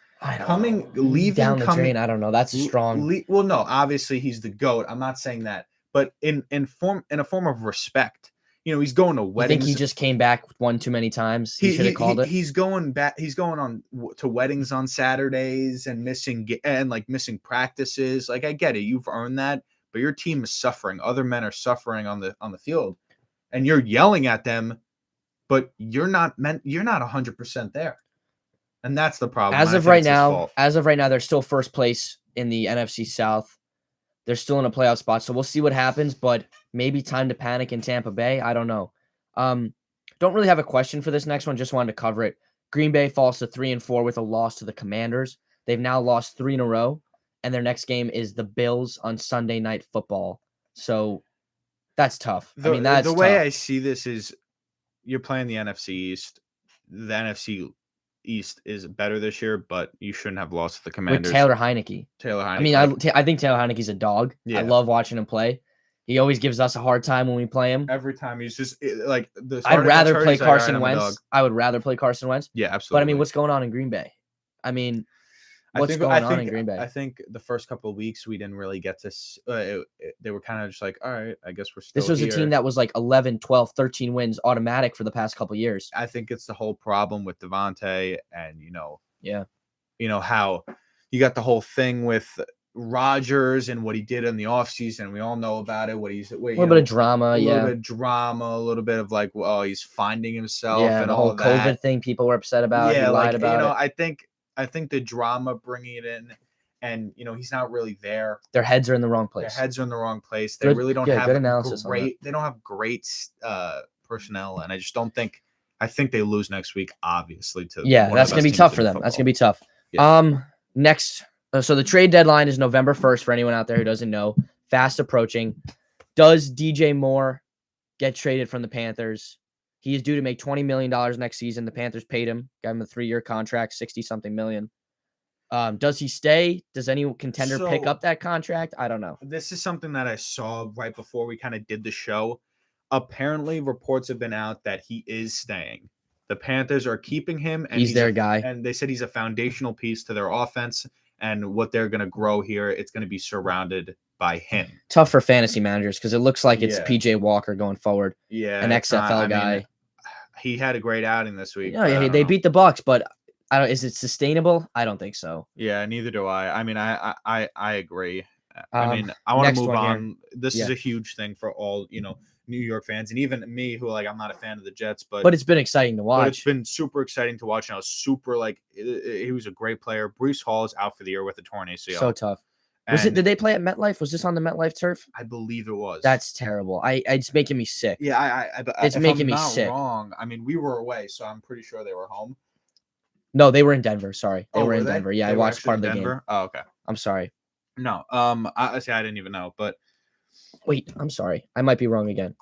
Leaving down the drain. I don't know. That's strong. Well, no, obviously he's the GOAT. I'm not saying that, but in a form of respect, he's going to I weddings. think he just came back one too many times. He should have called it. He's going back. He's going on to weddings on Saturdays and missing practices. Like, I get it. You've earned that, but your team is suffering. Other men are suffering on the field, and you're yelling at them, but you're not 100% there. And that's the problem. As of right now, they're still first place in the NFC South. They're still in a playoff spot, so we'll see what happens, but maybe time to panic in Tampa Bay. I don't know. Don't really have a question for this next one. Just wanted to cover it. Green Bay falls to 3-4 with a loss to the Commanders. They've now lost 3 in a row, and their next game is the Bills on Sunday Night Football. So that's tough. That's the way tough. I see this is you're playing the NFC East. The NFC East is better this year, but you shouldn't have lost to the Commanders. With Taylor Heineke. I think Taylor Heineke's a dog. Yeah. I love watching him play. He always gives us a hard time when we play him. Every time he's just like the. I'd rather play Carson Wentz. I would rather play Carson Wentz. Yeah, absolutely. But what's going on in Green Bay? What's going on in Green Bay? I think the first couple of weeks we didn't really get to. They were kind of just like, all right, I guess we're still. This was here. A team that was like 11, 12, 13 wins automatic for the past couple of years. I think it's the whole problem with Devontae, and how you got the whole thing with Rodgers and what he did in the offseason. We all know about it. A little bit of drama, a little bit of like, well, he's finding himself. Yeah, and the all whole COVID thing people were upset about. Yeah, he lied about it. I think the drama bringing it in, and he's not really there. Their heads are in the wrong place. They really don't have good analysis. They don't have great personnel, and I just don't think. I think they lose next week, obviously. That's gonna be tough for them. That's gonna be tough. Yeah. Next, so the trade deadline is November 1st for anyone out there who doesn't know. Fast approaching. Does DJ Moore get traded from the Panthers? He is due to make $20 million next season. The Panthers paid him, got him a 3-year contract, 60-something million. Does he stay? Does any contender pick up that contract? I don't know. This is something that I saw right before we kind of did the show. Apparently, reports have been out that he is staying. The Panthers are keeping him. And he's their guy. And they said he's a foundational piece to their offense. And what they're going to grow here, it's going to be surrounded by him. Tough for fantasy managers because it looks like it's PJ Walker going forward. Yeah. An XFL guy. He had a great outing this week. Yeah, they beat the Bucks, but is it sustainable? I don't think so. Yeah, neither do I. I agree. I want to move on. This is a huge thing for all, New York fans, and even me, who I'm not a fan of the Jets, but it's been exciting to watch. But it's been super exciting to watch. And I was super he was a great player. Breece Hall is out for the year with a torn ACL. So tough. Did they play at MetLife? Was this on the MetLife turf? I believe it was. That's terrible. It's making me sick. Yeah, it's making me sick. Wrong. We were away, so I'm pretty sure they were home. No, they were in Denver. Sorry, they were in Denver. Yeah, I watched part of the game. Oh, okay. I'm sorry. No, I didn't even know, but wait, I'm sorry. I might be wrong again.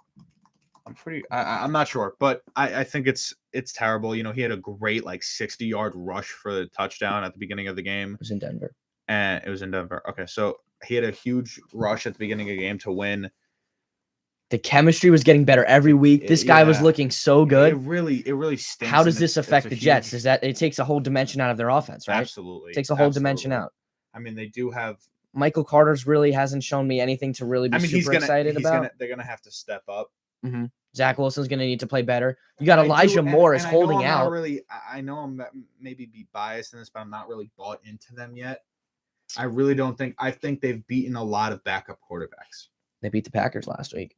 I'm not sure, but I think it's terrible. He had a great 60-yard rush for the touchdown at the beginning of the game. It was in Denver. And it was in Denver. Okay, so he had a huge rush at the beginning of the game to win. The chemistry was getting better every week. This guy was looking so good. It really stinks. How does this affect the Jets? Is that it takes a whole dimension out of their offense, right? Absolutely. It takes a whole dimension out. They do have Michael Carter's really hasn't shown me anything to really be super excited about. They're gonna have to step up. Mm-hmm. Zach Wilson's going to need to play better. You got I do- Elijah and- Moore is and I know holding I'm not out. Really, I know I'm maybe be biased in this, but I'm not really bought into them yet. I really don't think. I think they've beaten a lot of backup quarterbacks. They beat the Packers last week.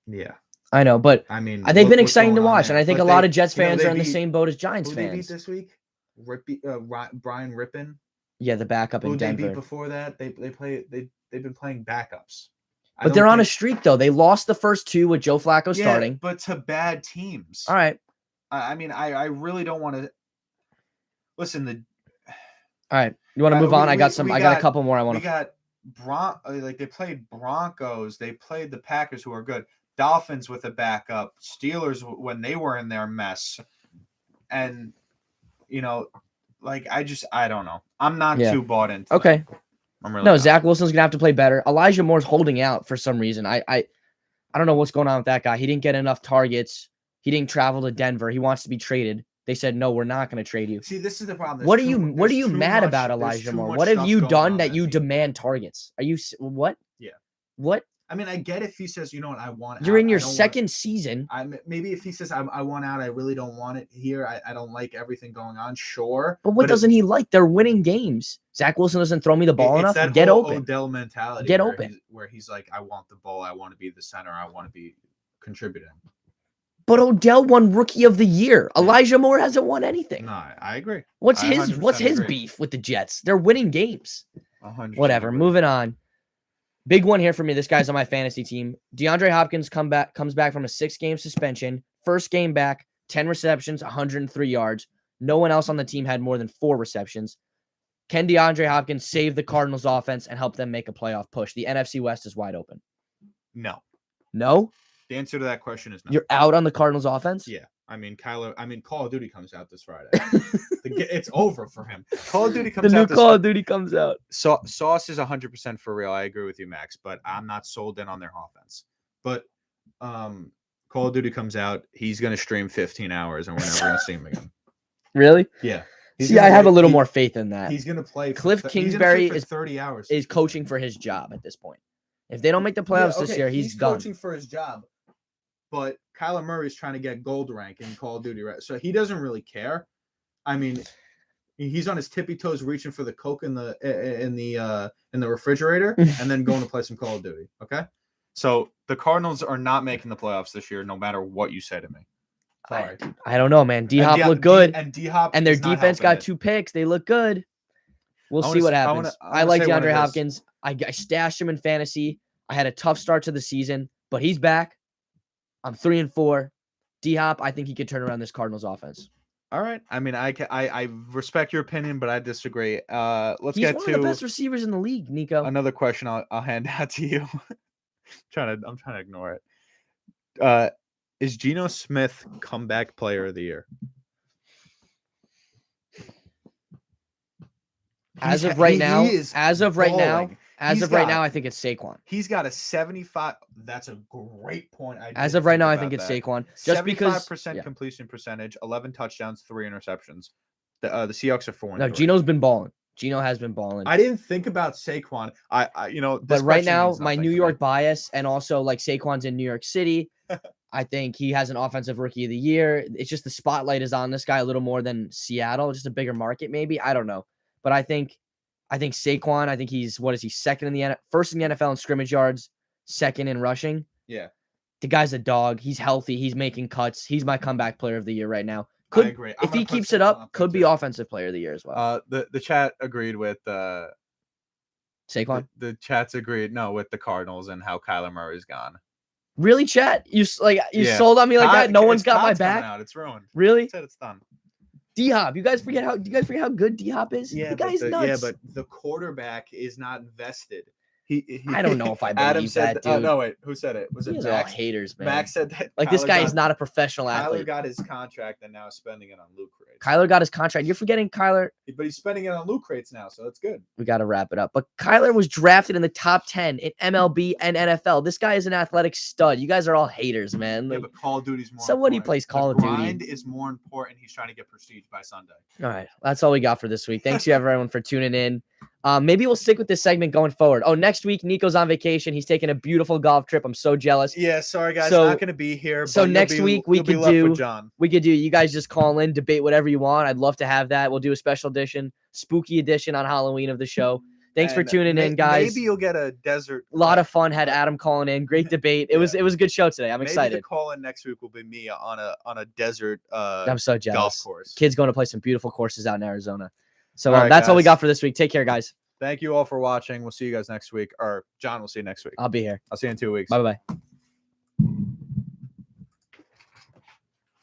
Yeah, I know, but I mean, they've look been what's exciting to going on watch, there. and I think But a lot they- of Jets you know, fans they are in the beat- same boat as Giants Who they beat fans. this week? Brian Rippon. Yeah, the backup Who in they beat Denver. before that? They've been playing backups. I But don't they're on a think- streak, though. They lost the first two with Joe Flacco Yeah, starting. but to bad teams. All right. I mean, I really don't want to listen. All right. You want to move on? I got a got couple more I want We to. got like they played Broncos. They played the Packers, who are good. Dolphins with a backup. Steelers when they were in their mess, and like I don't know. I'm not Yeah. too bought into. Okay. Them. I'm really No, not. Zach Wilson's gonna have to play better. Elijah Moore's holding out for some reason. I don't know what's going on with that guy. He didn't get enough targets. He didn't travel to Denver. He wants to be traded. They said no, we're not going to trade you. See, this is the problem. What are you mad about, Elijah Moore? What have you done that you demand targets? Are you what? Yeah. What? I mean, I get if he says, you know what, I want. You're in out, your I don't want- second season. Maybe if he says I want out, I really don't want it here. I don't like everything going on. Sure, But what it- doesn't he like? They're winning games. Zach Wilson doesn't throw me the ball it's enough. that Get whole open. Odell mentality. Get where open. where he's like, I want the ball. I want to be the center. I want to be contributing. But Odell won Rookie of the Year. Elijah Moore hasn't won anything. No, I agree. What's I his 100% agree. beef with the Jets? They're winning games. 100% Whatever. agree. Moving on. Big one here for me. This guy's on my fantasy team. DeAndre Hopkins comes back from a 6-game suspension. First game back, 10 receptions, 103 yards. No one else on the team had more than 4 receptions. Can DeAndre Hopkins save the Cardinals offense and help them make a playoff push? The NFC West is wide open. No. No? The answer to that question is no. You're out on the Cardinals offense? Yeah. I mean, Call of Duty comes out this Friday. It's over for him. Call of Duty The comes new out this Call of Duty comes out. Sauce is 100% for real. I agree with you, Max, but I'm not sold in on their offense. But Call of Duty comes out, he's going to stream 15 hours and we're never going to see him again. Really? Yeah. See, I have a little more faith in that. He's going to play. Cliff he's gonna Kingsbury play for is 30 hours. Is coaching for his job at this point. If they don't make the playoffs this year, he's done. coaching for his job. But Kyler Murray's trying to get gold rank in Call of Duty, right? So he doesn't really care. I mean, he's on his tippy toes reaching for the Coke in the refrigerator and then going to play some Call of Duty. Okay. So the Cardinals are not making the playoffs this year, no matter what you say to me. Sorry. I don't know, man. D-Hop looked good. D-Hop And their is not defense helping got it. 2 picks. They look good. We'll I see wanna what s- I happens. wanna- I, I wanna like say one DeAndre of his- Hopkins. I stashed him in fantasy. I had a tough start to the season, but he's back. I'm 3-4. D-Hop, I think he could turn around this Cardinals offense. All right. I mean, I respect your opinion, but I disagree. Let's He's get one to of the best receivers in the league, Nico. another question. I'll hand out to you. I'm trying to ignore it. Is Geno Smith comeback player of the year? As He's- of right he now, is balling. as He's of right got- now, I think it's Saquon. He's got a 75. That's a great point. As of right now, I think it's Saquon. Just because 75% yeah. completion percentage, 11 touchdowns, 3 interceptions. The Seahawks are 4-3. No, Geno's been balling. Geno has been balling. I didn't think about Saquon. I But this right question now, means my nothing New to York me. bias and also like Saquon's in New York City, I think he has an offensive rookie of the year. It's just the spotlight is on this guy a little more than Seattle, just a bigger market maybe. I don't know. But I think Saquon, I think he's second in the first in the NFL in scrimmage yards, second in rushing. Yeah. The guy's a dog. He's healthy. He's making cuts. He's my comeback player of the year right now. I agree. I'm If gonna he put keeps it Saquon up, there could be too. offensive player of the year as well. The chat agreed with Saquon. the chat's agreed with the Cardinals and how Kyler Murray's gone. Really, chat? You Yeah. sold on me like that? No Todd- one's got my Todd's coming back? Out. It's ruined. Really? It said it's done. D-Hop. Do you guys forget how good D-Hop is? The guy's nuts. but the quarterback is not invested. I don't know if I Adam believe said that, dude. no, wait. Who said it? Was You it guys are all Max? haters, man. Max said that. Like this Kyler guy got- is not a professional Kyler athlete. got his contract and now is spending it on Loot Crate. crates. Kyler got his contract. You're forgetting Kyler. But he's spending it on loot crates now, so that's good. We got to wrap it up. But Kyler was drafted in the top 10 in MLB and NFL. This guy is an athletic stud. You guys are all haters, man. Yeah, Like, but Call of Duty's more somebody important. plays The Call of Duty. grind is more important. He's trying to get prestige by Sunday. all right, that's all we got for this week. Thanks you everyone for tuning in. Maybe we'll stick with this segment going forward. Oh, next week Nico's on vacation. He's taking a beautiful golf trip. I'm so jealous. Yeah, sorry guys, So- not going to be here. so but you'll next be- week we you'll be could left with do- John. We could do, you guys just call in, debate whatever you want. I'd love to have that. We'll do a special edition, spooky edition on Halloween of the show. Thanks for And tuning in, guys. Maybe you'll get a desert. A lot of fun. Had Adam calling in. Great debate. It was a good show today. I'm Maybe excited. the call in next week will be me on a desert I'm so jealous. golf course. Kids going to play some beautiful courses out in Arizona. So All right, that's all we guys. got for this week. Take care, guys. Thank you all for watching. We'll see you guys next week. Or John will see you next week. I'll be here. I'll see you in 2 weeks. Bye bye.